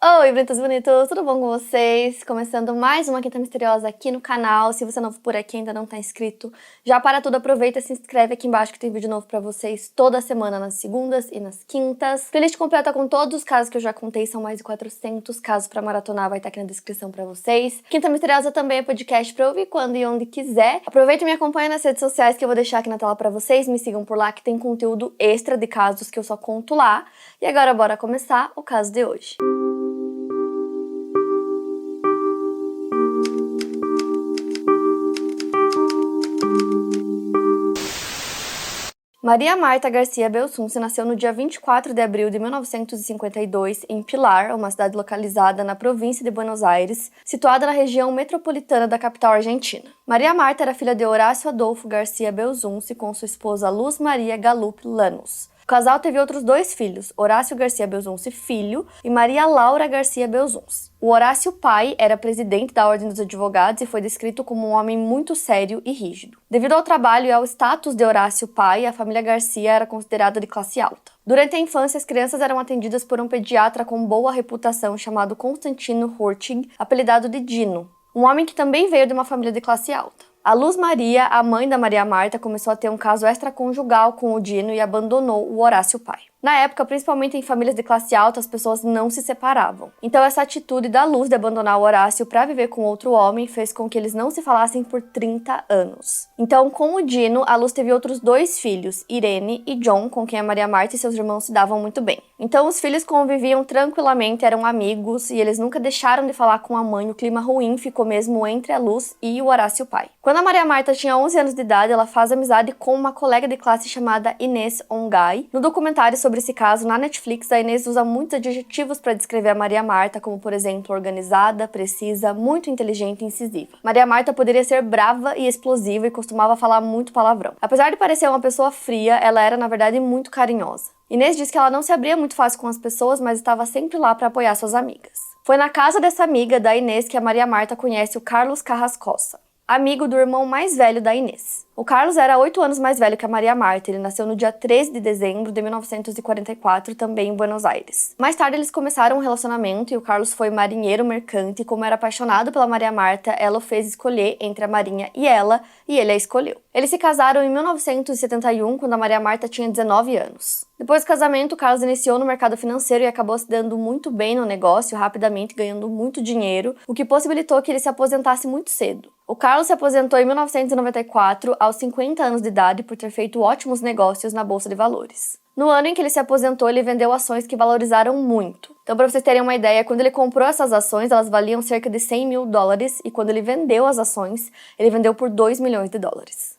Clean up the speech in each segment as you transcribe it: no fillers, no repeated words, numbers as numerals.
Oi, bonitos, bonitos, tudo bom com vocês? Começando mais uma Quinta Misteriosa aqui no canal. Se você é novo por aqui e ainda não tá inscrito, já para tudo, aproveita e se inscreve aqui embaixo que tem vídeo novo pra vocês toda semana, nas segundas e nas quintas. Playlist completa com todos os casos que eu já contei, são mais de 400 casos pra maratonar, vai estar aqui na descrição pra vocês. Quinta Misteriosa também é podcast pra ouvir quando e onde quiser. Aproveita e me acompanha nas redes sociais que eu vou deixar aqui na tela pra vocês, me sigam por lá que tem conteúdo extra de casos que eu só conto lá. E agora bora começar o caso de hoje. Maria Marta Garcia Belsunce nasceu no dia 24 de abril de 1952 em Pilar, uma cidade localizada na província de Buenos Aires, situada na região metropolitana da capital argentina. Maria Marta era filha de Horácio Adolfo Garcia Belsunce com sua esposa Luz Maria Galup Lanús. O casal teve outros dois filhos, Horácio Garcia Belsunce filho e Maria Laura Garcia Belsunce. O Horácio pai era presidente da Ordem dos Advogados e foi descrito como um homem muito sério e rígido. Devido ao trabalho e ao status de Horácio pai, a família Garcia era considerada de classe alta. Durante a infância, as crianças eram atendidas por um pediatra com boa reputação chamado Constantino Hurtig, apelidado de Dino, um homem que também veio de uma família de classe alta. A Luz Maria, a mãe da Maria Marta, começou a ter um caso extraconjugal com o Dino e abandonou o Horácio pai. Na época, principalmente em famílias de classe alta, as pessoas não se separavam. Então essa atitude da Luz de abandonar o Horácio para viver com outro homem fez com que eles não se falassem por 30 anos. Então, com o Dino, a Luz teve outros dois filhos, Irene e John, com quem a Maria Marta e seus irmãos se davam muito bem. Então os filhos conviviam tranquilamente, eram amigos e eles nunca deixaram de falar com a mãe. O clima ruim ficou mesmo entre a Luz e o Horácio pai. Quando a Maria Marta tinha 11 anos de idade, ela faz amizade com uma colega de classe chamada Inês Ongay. No documentário sobre esse caso, na Netflix, a Inês usa muitos adjetivos para descrever a Maria Marta, como, por exemplo, organizada, precisa, muito inteligente e incisiva. Maria Marta poderia ser brava e explosiva e costumava falar muito palavrão. Apesar de parecer uma pessoa fria, ela era, na verdade, muito carinhosa. Inês diz que ela não se abria muito fácil com as pessoas, mas estava sempre lá para apoiar suas amigas. Foi na casa dessa amiga da Inês que a Maria Marta conhece o Carlos Carrascosa, amigo do irmão mais velho da Inês. O Carlos era 8 anos mais velho que a Maria Marta, ele nasceu no dia 13 de dezembro de 1944, também em Buenos Aires. Mais tarde eles começaram um relacionamento e o Carlos foi marinheiro mercante e como era apaixonado pela Maria Marta, ela o fez escolher entre a Marinha e ele a escolheu. Eles se casaram em 1971, quando a Maria Marta tinha 19 anos. Depois do casamento, o Carlos iniciou no mercado financeiro e acabou se dando muito bem no negócio, rapidamente ganhando muito dinheiro, o que possibilitou que ele se aposentasse muito cedo. O Carlos se aposentou em 1994, aos 50 anos de idade, por ter feito ótimos negócios na Bolsa de Valores. No ano em que ele se aposentou, ele vendeu ações que valorizaram muito. Então, para vocês terem uma ideia, quando ele comprou essas ações, elas valiam cerca de $100 mil, e quando ele vendeu as ações, ele vendeu por $2 milhões.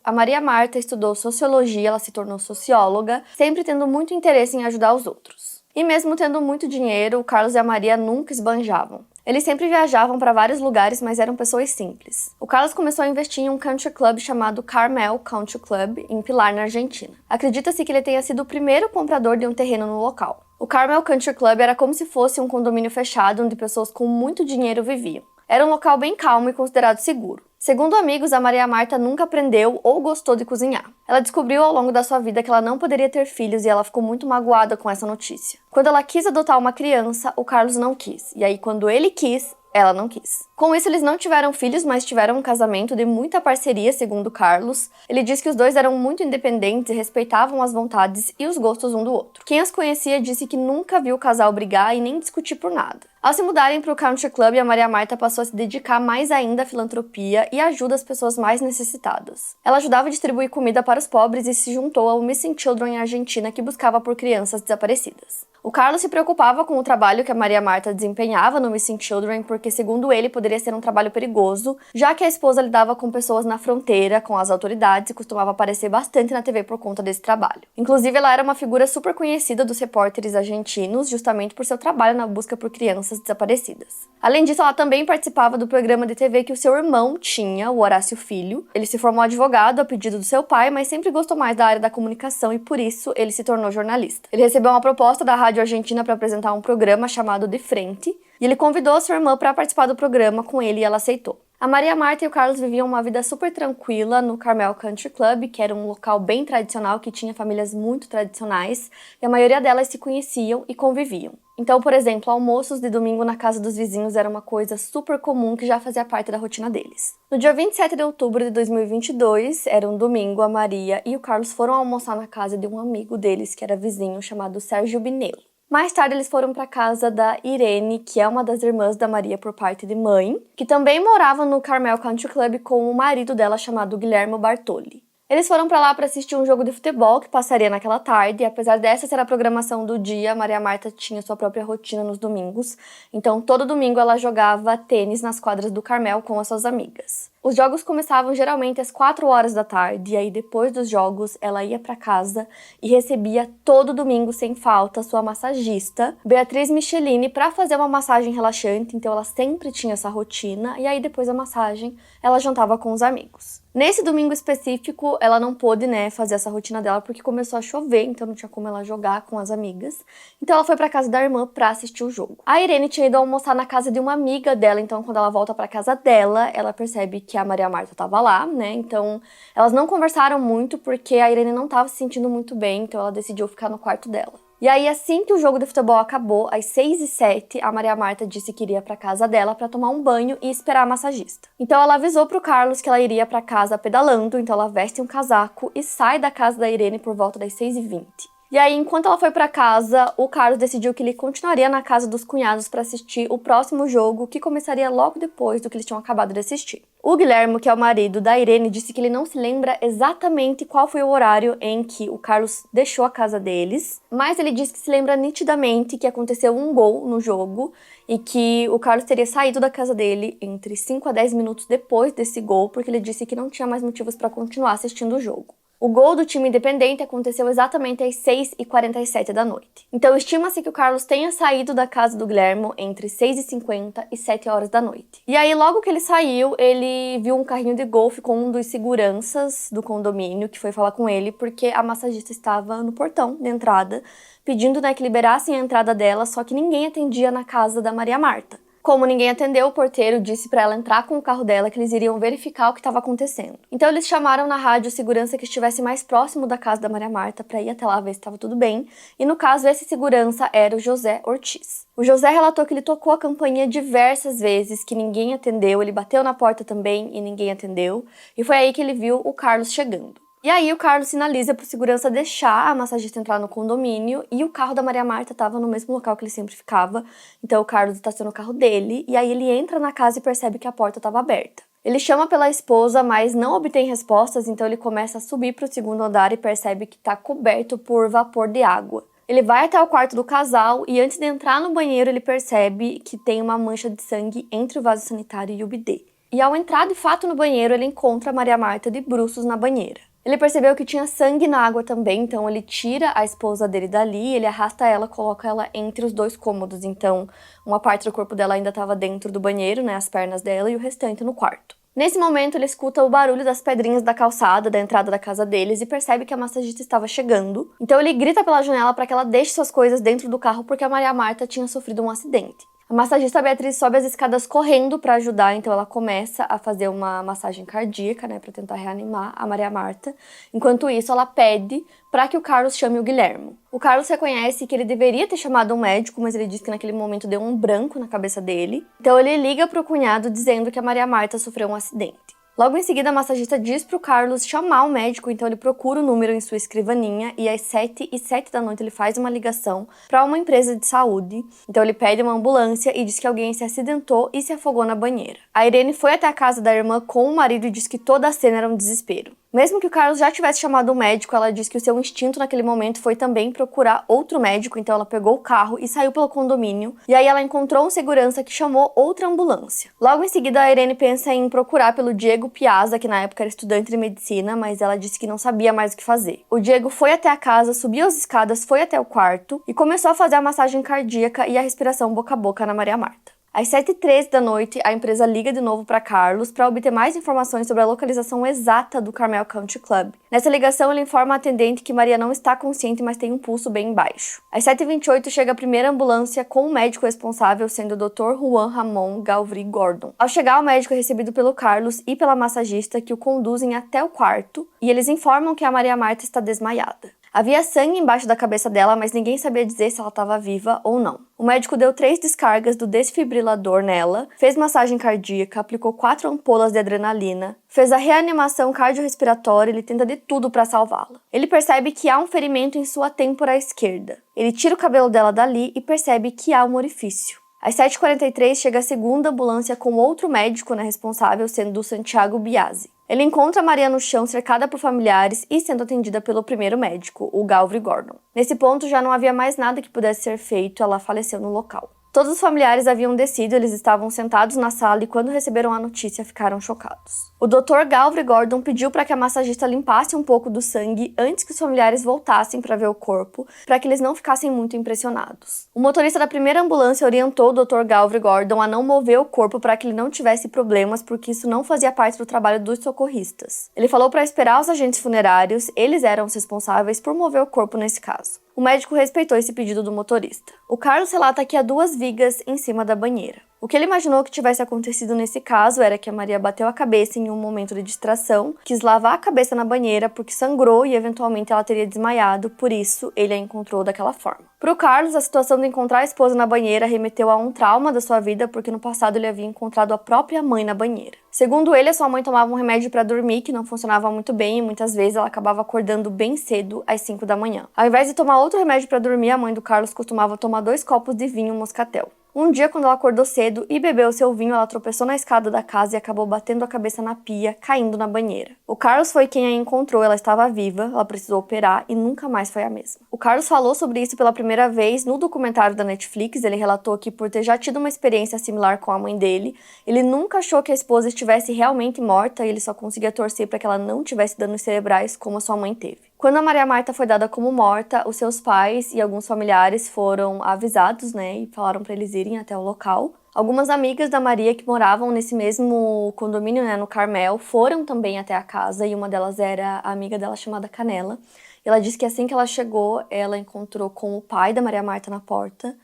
A Maria Marta estudou sociologia, ela se tornou socióloga, sempre tendo muito interesse em ajudar os outros. E mesmo tendo muito dinheiro, o Carlos e a Maria nunca esbanjavam. Eles sempre viajavam para vários lugares, mas eram pessoas simples. O Carlos começou a investir em um country club chamado Carmel Country Club, em Pilar, na Argentina. Acredita-se que ele tenha sido o primeiro comprador de um terreno no local. O Carmel Country Club era como se fosse um condomínio fechado onde pessoas com muito dinheiro viviam. Era um local bem calmo e considerado seguro. Segundo amigos, a Maria Marta nunca aprendeu ou gostou de cozinhar. Ela descobriu ao longo da sua vida que ela não poderia ter filhos e ela ficou muito magoada com essa notícia. Quando ela quis adotar uma criança, o Carlos não quis. E aí, quando ele quis, ela não quis. Com isso, eles não tiveram filhos, mas tiveram um casamento de muita parceria, segundo Carlos. Ele diz que os dois eram muito independentes e respeitavam as vontades e os gostos um do outro. Quem as conhecia disse que nunca viu o casal brigar e nem discutir por nada. Ao se mudarem para o Country Club, a Maria Marta passou a se dedicar mais ainda à filantropia e ajuda as pessoas mais necessitadas. Ela ajudava a distribuir comida para os pobres e se juntou ao Missing Children Argentina, que buscava por crianças desaparecidas. O Carlos se preocupava com o trabalho que a Maria Marta desempenhava no Missing Children porque, segundo ele, poderia ser um trabalho perigoso, já que a esposa lidava com pessoas na fronteira, com as autoridades e costumava aparecer bastante na TV por conta desse trabalho. Inclusive, ela era uma figura super conhecida dos repórteres argentinos, justamente por seu trabalho na busca por crianças desaparecidas. Além disso, ela também participava do programa de TV que o seu irmão tinha, o Horácio Filho. Ele se formou advogado a pedido do seu pai, mas sempre gostou mais da área da comunicação e, por isso, ele se tornou jornalista. Ele recebeu uma proposta da Rádio Argentina para apresentar um programa chamado De Frente, e ele convidou a sua irmã para participar do programa com ele e ela aceitou. A Maria Marta e o Carlos viviam uma vida super tranquila no Carmel Country Club, que era um local bem tradicional, que tinha famílias muito tradicionais, e a maioria delas se conheciam e conviviam. Então, por exemplo, almoços de domingo na casa dos vizinhos era uma coisa super comum que já fazia parte da rotina deles. No dia 27 de outubro de 2022, era um domingo, a Maria e o Carlos foram almoçar na casa de um amigo deles, que era vizinho, chamado Sérgio Binelo. Mais tarde, eles foram para a casa da Irene, que é uma das irmãs da Maria por parte de mãe, que também morava no Carmel Country Club com o marido dela, chamado Guilherme Bartoli. Eles foram para lá para assistir um jogo de futebol que passaria naquela tarde, e apesar dessa ser a programação do dia, a Maria Marta tinha sua própria rotina nos domingos, então todo domingo ela jogava tênis nas quadras do Carmel com as suas amigas. Os jogos começavam geralmente às 4 horas da tarde, e aí depois dos jogos ela ia para casa e recebia todo domingo sem falta sua massagista, Beatriz Michelini, para fazer uma massagem relaxante, então ela sempre tinha essa rotina, e aí depois da massagem ela jantava com os amigos. Nesse domingo específico, ela não pôde, fazer essa rotina dela porque começou a chover, então não tinha como ela jogar com as amigas. Então ela foi pra casa da irmã pra assistir o jogo. A Irene tinha ido almoçar na casa de uma amiga dela, então quando ela volta pra casa dela, ela percebe que a Maria Marta tava lá, Então elas não conversaram muito porque a Irene não tava se sentindo muito bem, então ela decidiu ficar no quarto dela. E aí, assim que o jogo de futebol acabou, às 6h07, a Maria Marta disse que iria pra casa dela pra tomar um banho e esperar a massagista. Então ela avisou pro Carlos que ela iria pra casa pedalando, então ela veste um casaco e sai da casa da Irene por volta das 6h20. E aí, enquanto ela foi pra casa, o Carlos decidiu que ele continuaria na casa dos cunhados para assistir o próximo jogo, que começaria logo depois do que eles tinham acabado de assistir. O Guilherme, que é o marido da Irene, disse que ele não se lembra exatamente qual foi o horário em que o Carlos deixou a casa deles, mas ele disse que se lembra nitidamente que aconteceu um gol no jogo e que o Carlos teria saído da casa dele entre 5 a 10 minutos depois desse gol, porque ele disse que não tinha mais motivos para continuar assistindo o jogo. O gol do time independente aconteceu exatamente às 6h47 da noite. Então, estima-se que o Carlos tenha saído da casa do Guilherme entre 6h50 e 7 horas da noite. E aí, logo que ele saiu, ele viu um carrinho de golfe com um dos seguranças do condomínio, que foi falar com ele, porque a massagista estava no portão de entrada, pedindo que liberassem a entrada dela, só que ninguém atendia na casa da Maria Marta. Como ninguém atendeu, o porteiro disse para ela entrar com o carro dela que eles iriam verificar o que estava acontecendo. Então eles chamaram na rádio o segurança que estivesse mais próximo da casa da Maria Marta para ir até lá ver se estava tudo bem. E no caso, esse segurança era o José Ortiz. O José relatou que ele tocou a campainha diversas vezes, que ninguém atendeu, ele bateu na porta também e ninguém atendeu. E foi aí que ele viu o Carlos chegando. E aí o Carlos sinaliza pro segurança deixar a massagista entrar no condomínio e o carro da Maria Marta estava no mesmo local que ele sempre ficava. Então o Carlos estaciona o carro dele e aí ele entra na casa e percebe que a porta estava aberta. Ele chama pela esposa, mas não obtém respostas, então ele começa a subir pro segundo andar e percebe que está coberto por vapor de água. Ele vai até o quarto do casal e antes de entrar no banheiro ele percebe que tem uma mancha de sangue entre o vaso sanitário e o bidê. E ao entrar de fato no banheiro, ele encontra a Maria Marta de bruços na banheira. Ele percebeu que tinha sangue na água também, então ele tira a esposa dele dali, ele arrasta ela, coloca ela entre os dois cômodos. Então, uma parte do corpo dela ainda estava dentro do banheiro, as pernas dela, e o restante no quarto. Nesse momento, ele escuta o barulho das pedrinhas da calçada da entrada da casa deles e percebe que a massagista estava chegando. Então ele grita pela janela para que ela deixe suas coisas dentro do carro porque a Maria Marta tinha sofrido um acidente. A massagista Beatriz sobe as escadas correndo para ajudar, então ela começa a fazer uma massagem cardíaca, para tentar reanimar a Maria Marta. Enquanto isso, ela pede para que o Carlos chame o Guilherme. O Carlos reconhece que ele deveria ter chamado um médico, mas ele diz que naquele momento deu um branco na cabeça dele. Então ele liga para o cunhado dizendo que a Maria Marta sofreu um acidente. Logo em seguida, a massagista diz pro Carlos chamar o médico, então ele procura o número em sua escrivaninha e às 7h07 da noite ele faz uma ligação para uma empresa de saúde. Então ele pede uma ambulância e diz que alguém se acidentou e se afogou na banheira. A Irene foi até a casa da irmã com o marido e diz que toda a cena era um desespero. Mesmo que o Carlos já tivesse chamado um médico, ela diz que o seu instinto naquele momento foi também procurar outro médico, então ela pegou o carro e saiu pelo condomínio, e aí ela encontrou um segurança que chamou outra ambulância. Logo em seguida, a Irene pensa em procurar pelo Diego Piazza, que na época era estudante de medicina, mas ela disse que não sabia mais o que fazer. O Diego foi até a casa, subiu as escadas, foi até o quarto e começou a fazer a massagem cardíaca e a respiração boca a boca na Maria Marta. Às 7h13 da noite, a empresa liga de novo para Carlos para obter mais informações sobre a localização exata do Carmel Country Club. Nessa ligação, ele informa a atendente que Maria não está consciente, mas tem um pulso bem baixo. Às 7h28, chega a primeira ambulância com o médico responsável, sendo o Dr. Juan Ramon Galvry Gordon. Ao chegar, o médico é recebido pelo Carlos e pela massagista, que o conduzem até o quarto, e eles informam que a Maria Marta está desmaiada. Havia sangue embaixo da cabeça dela, mas ninguém sabia dizer se ela estava viva ou não. O médico deu 3 descargas do desfibrilador nela, fez massagem cardíaca, aplicou 4 ampolas de adrenalina, fez a reanimação cardiorrespiratória e ele tenta de tudo para salvá-la. Ele percebe que há um ferimento em sua têmpora esquerda. Ele tira o cabelo dela dali e percebe que há um orifício. Às 7h43 chega a segunda ambulância com outro médico responsável, sendo o Santiago Biasi. Ele encontra Maria no chão, cercada por familiares e sendo atendida pelo primeiro médico, o Galvry Gordon. Nesse ponto já não havia mais nada que pudesse ser feito, ela faleceu no local. Todos os familiares haviam descido, eles estavam sentados na sala e quando receberam a notícia ficaram chocados. O Dr. Galvry Gordon pediu para que a massagista limpasse um pouco do sangue antes que os familiares voltassem para ver o corpo, para que eles não ficassem muito impressionados. O motorista da primeira ambulância orientou o Dr. Galvry Gordon a não mover o corpo para que ele não tivesse problemas, porque isso não fazia parte do trabalho dos socorristas. Ele falou para esperar os agentes funerários, eles eram os responsáveis por mover o corpo nesse caso. O médico respeitou esse pedido do motorista. O Carlos relata que há 2 vigas em cima da banheira. O que ele imaginou que tivesse acontecido nesse caso era que a Maria bateu a cabeça em um momento de distração, quis lavar a cabeça na banheira porque sangrou e eventualmente ela teria desmaiado, por isso ele a encontrou daquela forma. Para o Carlos, a situação de encontrar a esposa na banheira remeteu a um trauma da sua vida porque no passado ele havia encontrado a própria mãe na banheira. Segundo ele, a sua mãe tomava um remédio para dormir que não funcionava muito bem e muitas vezes ela acabava acordando bem cedo, às 5 da manhã. Ao invés de tomar outro remédio para dormir, a mãe do Carlos costumava tomar 2 copos de vinho moscatel. Um dia, quando ela acordou cedo e bebeu seu vinho, ela tropeçou na escada da casa e acabou batendo a cabeça na pia, caindo na banheira. O Carlos foi quem a encontrou, ela estava viva, ela precisou operar e nunca mais foi a mesma. O Carlos falou sobre isso pela primeira vez no documentário da Netflix. Ele relatou que por ter já tido uma experiência similar com a mãe dele, ele nunca achou que a esposa estivesse realmente morta e ele só conseguia torcer para que ela não tivesse danos cerebrais como a sua mãe teve. Quando a Maria Marta foi dada como morta, os seus pais e alguns familiares foram avisados, e falaram para eles irem até o local. Algumas amigas da Maria que moravam nesse mesmo condomínio, no Carmel, foram também até a casa e uma delas era a amiga dela chamada Canela. E ela disse que assim que ela chegou, ela encontrou com o pai da Maria Marta na porta.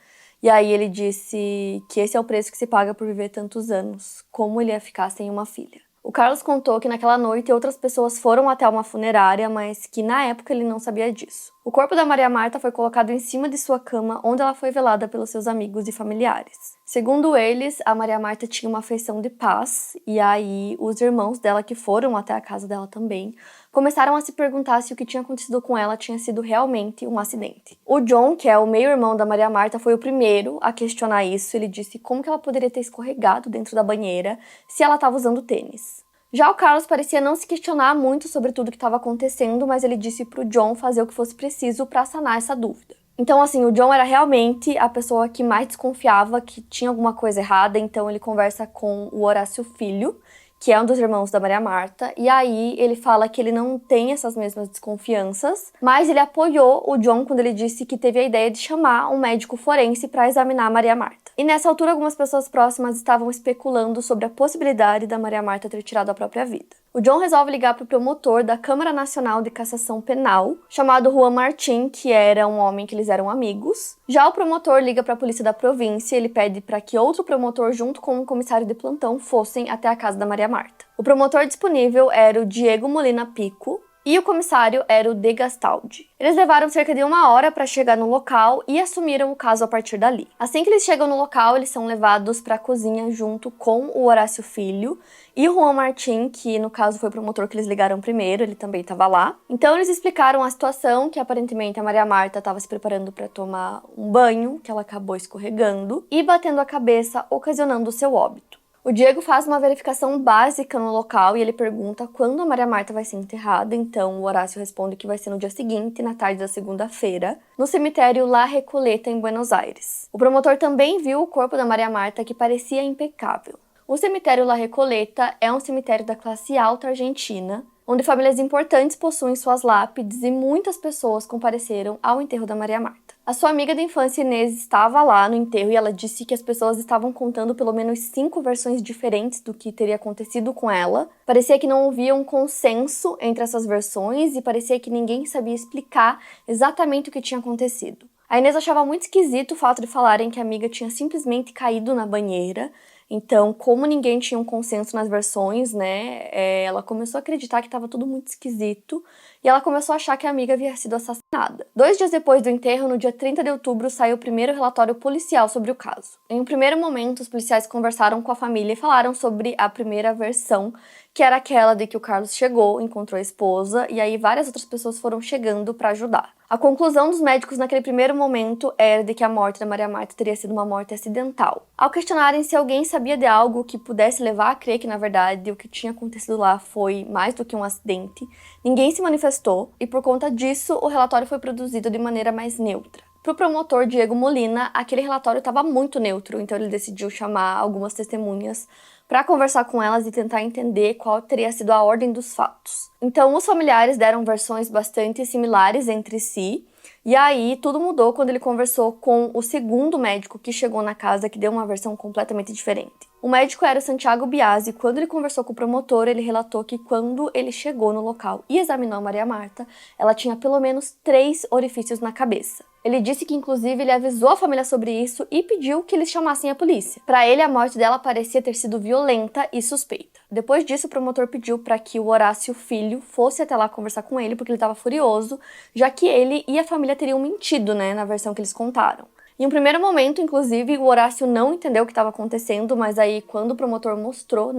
E aí ele disse que esse é o preço que se paga por viver tantos anos, como ele ia ficar sem uma filha. O Carlos contou que naquela noite outras pessoas foram até uma funerária, mas que na época ele não sabia disso. O corpo da Maria Marta foi colocado em cima de sua cama, onde ela foi velada pelos seus amigos e familiares. Segundo eles, a Maria Marta tinha uma afeição de paz, e aí os irmãos dela, que foram até a casa dela também, começaram a se perguntar se o que tinha acontecido com ela tinha sido realmente um acidente. O John, que é o meio-irmão da Maria Marta, foi o primeiro a questionar isso. Ele disse como que ela poderia ter escorregado dentro da banheira se ela estava usando tênis. Já o Carlos parecia não se questionar muito sobre tudo que estava acontecendo, mas ele disse pro John fazer o que fosse preciso para sanar essa dúvida. Então, o John era realmente a pessoa que mais desconfiava que tinha alguma coisa errada, então ele conversa com o Horácio Filho, que é um dos irmãos da Maria Marta, e aí ele fala que ele não tem essas mesmas desconfianças, mas ele apoiou o John quando ele disse que teve a ideia de chamar um médico forense para examinar a Maria Marta. E nessa altura, algumas pessoas próximas estavam especulando sobre a possibilidade da Maria Marta ter tirado a própria vida. O John resolve ligar para o promotor da Câmara Nacional de Cassação Penal, chamado Juan Martín, que era um homem que eles eram amigos. Já o promotor liga para a polícia da província e ele pede para que outro promotor, junto com um comissário de plantão, fossem até a casa da Maria Marta. O promotor disponível era o Diego Molina Pico, e o comissário era o De Gastaldi. Eles levaram cerca de 1 hora para chegar no local e assumiram o caso a partir dali. Assim que eles chegam no local, eles são levados para a cozinha junto com o Horácio Filho e o Juan Martín, que no caso foi o promotor que eles ligaram primeiro, ele também estava lá. Então eles explicaram a situação, que aparentemente a Maria Marta estava se preparando para tomar um banho, que ela acabou escorregando e batendo a cabeça, ocasionando o seu óbito. O Diego faz uma verificação básica no local e ele pergunta quando a Maria Marta vai ser enterrada, então o Horácio responde que vai ser no dia seguinte, na tarde da segunda-feira, no cemitério La Recoleta, em Buenos Aires. O promotor também viu o corpo da Maria Marta, que parecia impecável. O cemitério La Recoleta é um cemitério da classe alta argentina, onde famílias importantes possuem suas lápides e muitas pessoas compareceram ao enterro da Maria Marta. A sua amiga de infância Inês estava lá no enterro e ela disse que as pessoas estavam contando pelo menos 5 versões diferentes do que teria acontecido com ela. Parecia que não havia um consenso entre essas versões e parecia que ninguém sabia explicar exatamente o que tinha acontecido. A Inês achava muito esquisito o fato de falarem que a amiga tinha simplesmente caído na banheira. Então, como ninguém tinha um consenso nas versões, né, ela começou a acreditar que estava tudo muito esquisito e ela começou a achar que a amiga havia sido assassinada. 2 dias depois do enterro, no dia 30 de outubro, saiu o primeiro relatório policial sobre o caso. Em um primeiro momento, os policiais conversaram com a família e falaram sobre a primeira versão, que era aquela de que o Carlos chegou, encontrou a esposa e aí várias outras pessoas foram chegando para ajudar. A conclusão dos médicos naquele primeiro momento era de que a morte da Maria Marta teria sido uma morte acidental. Ao questionarem se alguém sabia de algo que pudesse levar a crer que, na verdade, o que tinha acontecido lá foi mais do que um acidente, ninguém se manifestou e, por conta disso, o relatório foi produzido de maneira mais neutra. Para o promotor Diego Molina, aquele relatório estava muito neutro, então ele decidiu chamar algumas testemunhas para conversar com elas e tentar entender qual teria sido a ordem dos fatos. Então, os familiares deram versões bastante similares entre si, e aí tudo mudou quando ele conversou com o segundo médico que chegou na casa, que deu uma versão completamente diferente. O médico era o Santiago Biasi e quando ele conversou com o promotor, ele relatou que quando ele chegou no local e examinou a Maria Marta, ela tinha pelo menos 3 orifícios na cabeça. Ele disse que, inclusive, ele avisou a família sobre isso e pediu que eles chamassem a polícia. Para ele, a morte dela parecia ter sido violenta e suspeita. Depois disso, o promotor pediu para que o Horácio Filho fosse até lá conversar com ele, porque ele estava furioso, já que ele e a família teriam mentido, na versão que eles contaram. Em um primeiro momento, inclusive, o Horácio não entendeu o que estava acontecendo, mas aí quando o promotor mostrou,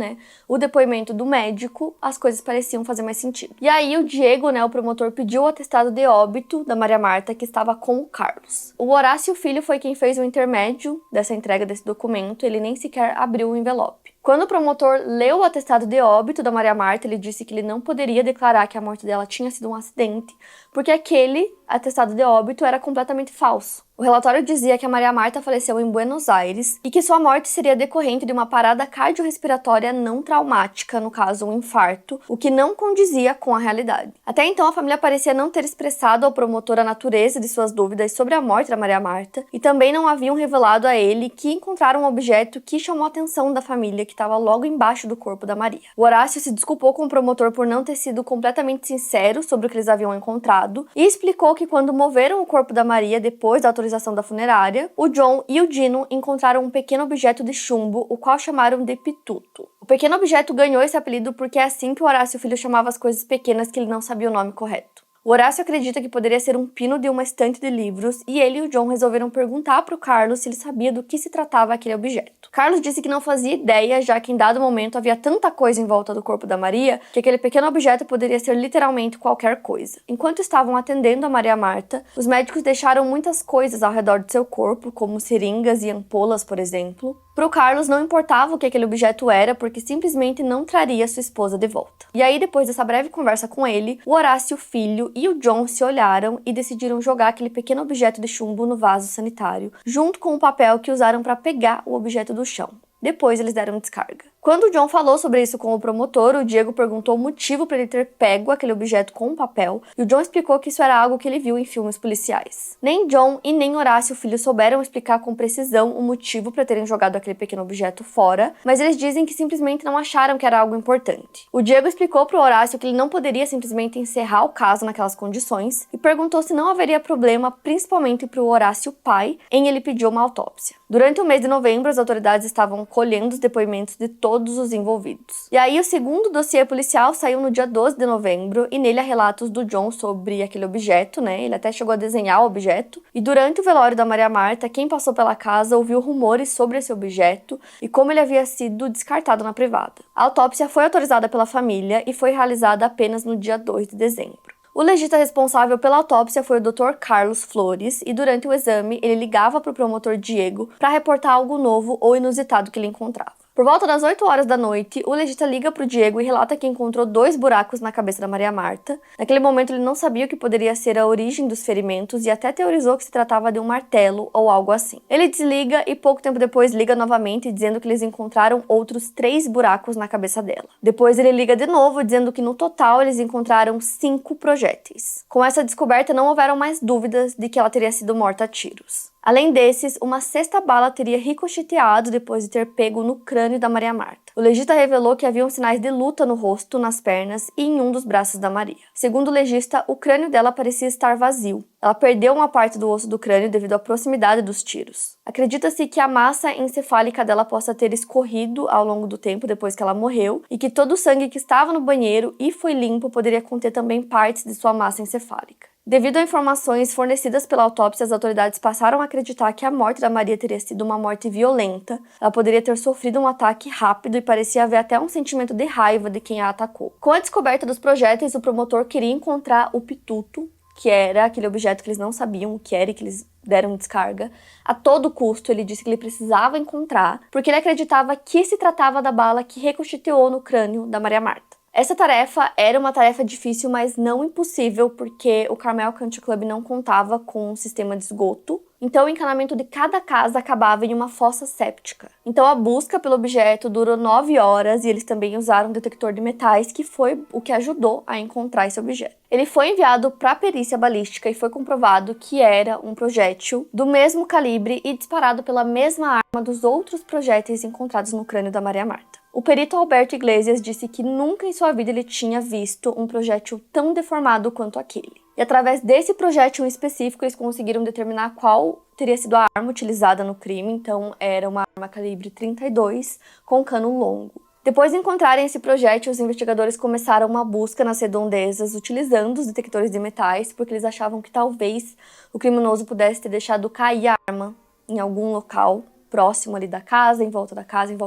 o depoimento do médico, as coisas pareciam fazer mais sentido. E aí o Diego, o promotor, pediu o atestado de óbito da Maria Marta, que estava com o Carlos. O Horácio Filho foi quem fez o intermédio dessa entrega desse documento, ele nem sequer abriu o envelope. Quando o promotor leu o atestado de óbito da Maria Marta, ele disse que ele não poderia declarar que a morte dela tinha sido um acidente, porque aquele atestado de óbito era completamente falso. O relatório dizia que a Maria Marta faleceu em Buenos Aires e que sua morte seria decorrente de uma parada cardiorrespiratória não traumática, no caso um infarto, o que não condizia com a realidade. Até então, a família parecia não ter expressado ao promotor a natureza de suas dúvidas sobre a morte da Maria Marta e também não haviam revelado a ele que encontraram um objeto que chamou a atenção da família, que estava logo embaixo do corpo da Maria. O Horácio se desculpou com o promotor por não ter sido completamente sincero sobre o que eles haviam encontrado e explicou que quando moveram o corpo da Maria depois da autorização da funerária, o John e o Dino encontraram um pequeno objeto de chumbo, o qual chamaram de pituto. O pequeno objeto ganhou esse apelido porque é assim que o Horácio Filho chamava as coisas pequenas que ele não sabia o nome correto. O Horácio acredita que poderia ser um pino de uma estante de livros e ele e o John resolveram perguntar para o Carlos se ele sabia do que se tratava aquele objeto. Carlos disse que não fazia ideia, já que em dado momento havia tanta coisa em volta do corpo da Maria que aquele pequeno objeto poderia ser literalmente qualquer coisa. Enquanto estavam atendendo a Maria Marta, os médicos deixaram muitas coisas ao redor de seu corpo, como seringas e ampolas, por exemplo. Para o Carlos não importava o que aquele objeto era, porque simplesmente não traria sua esposa de volta. E aí, depois dessa breve conversa com ele, o Horácio Filho e o John se olharam e decidiram jogar aquele pequeno objeto de chumbo no vaso sanitário, junto com o papel que usaram para pegar o objeto do chão. Depois eles deram descarga. Quando o John falou sobre isso com o promotor, o Diego perguntou o motivo para ele ter pego aquele objeto com o papel, e o John explicou que isso era algo que ele viu em filmes policiais. Nem John e nem Horácio Filho souberam explicar com precisão o motivo para terem jogado aquele pequeno objeto fora, mas eles dizem que simplesmente não acharam que era algo importante. O Diego explicou para o Horácio que ele não poderia simplesmente encerrar o caso naquelas condições e perguntou se não haveria problema, principalmente para o Horácio pai, em ele pedir uma autópsia. Durante o mês de novembro, as autoridades estavam colhendo os depoimentos de todos os envolvidos. E aí, o segundo dossiê policial saiu no dia 12 de novembro e nele há relatos do John sobre aquele objeto, Ele até chegou a desenhar o objeto. E durante o velório da Maria Marta, quem passou pela casa ouviu rumores sobre esse objeto e como ele havia sido descartado na privada. A autópsia foi autorizada pela família e foi realizada apenas no dia 2 de dezembro. O legista responsável pela autópsia foi o Dr. Carlos Flores e durante o exame ele ligava para o promotor Diego para reportar algo novo ou inusitado que ele encontrava. Por volta das 8 horas da noite, o legista liga para o Diego e relata que encontrou 2 buracos na cabeça da Maria Marta. Naquele momento ele não sabia o que poderia ser a origem dos ferimentos e até teorizou que se tratava de um martelo ou algo assim. Ele desliga e pouco tempo depois liga novamente dizendo que eles encontraram outros 3 buracos na cabeça dela. Depois ele liga de novo dizendo que no total eles encontraram 5 projéteis. Com essa descoberta não houveram mais dúvidas de que ela teria sido morta a tiros. Além desses, uma 6ª bala teria ricocheteado depois de ter pego no crânio da Maria Marta. O legista revelou que haviam sinais de luta no rosto, nas pernas e em um dos braços da Maria. Segundo o legista, o crânio dela parecia estar vazio. Ela perdeu uma parte do osso do crânio devido à proximidade dos tiros. Acredita-se que a massa encefálica dela possa ter escorrido ao longo do tempo depois que ela morreu e que todo o sangue que estava no banheiro e foi limpo poderia conter também partes de sua massa encefálica. Devido a informações fornecidas pela autópsia, as autoridades passaram a acreditar que a morte da Maria teria sido uma morte violenta. Ela poderia ter sofrido um ataque rápido e parecia haver até um sentimento de raiva de quem a atacou. Com a descoberta dos projéteis, o promotor queria encontrar o pituto, que era aquele objeto que eles não sabiam o que era e que eles deram descarga. A todo custo, ele disse que ele precisava encontrar, porque ele acreditava que se tratava da bala que ricocheteou no crânio da Maria Marta. Essa tarefa era uma tarefa difícil, mas não impossível, porque o Carmel Country Club não contava com um sistema de esgoto. Então o encanamento de cada casa acabava em uma fossa séptica. Então a busca pelo objeto durou 9 horas e eles também usaram um detector de metais, que foi o que ajudou a encontrar esse objeto. Ele foi enviado para a perícia balística e foi comprovado que era um projétil do mesmo calibre e disparado pela mesma arma dos outros projéteis encontrados no crânio da Maria Marta. O perito Alberto Iglesias disse que nunca em sua vida ele tinha visto um projétil tão deformado quanto aquele. E através desse projétil em específico, eles conseguiram determinar qual teria sido a arma utilizada no crime. Então, era uma arma calibre 32 com cano longo. Depois de encontrarem esse projétil, os investigadores começaram uma busca nas redondezas utilizando os detectores de metais, porque eles achavam que talvez o criminoso pudesse ter deixado cair a arma em algum local próximo ali da casa, em volta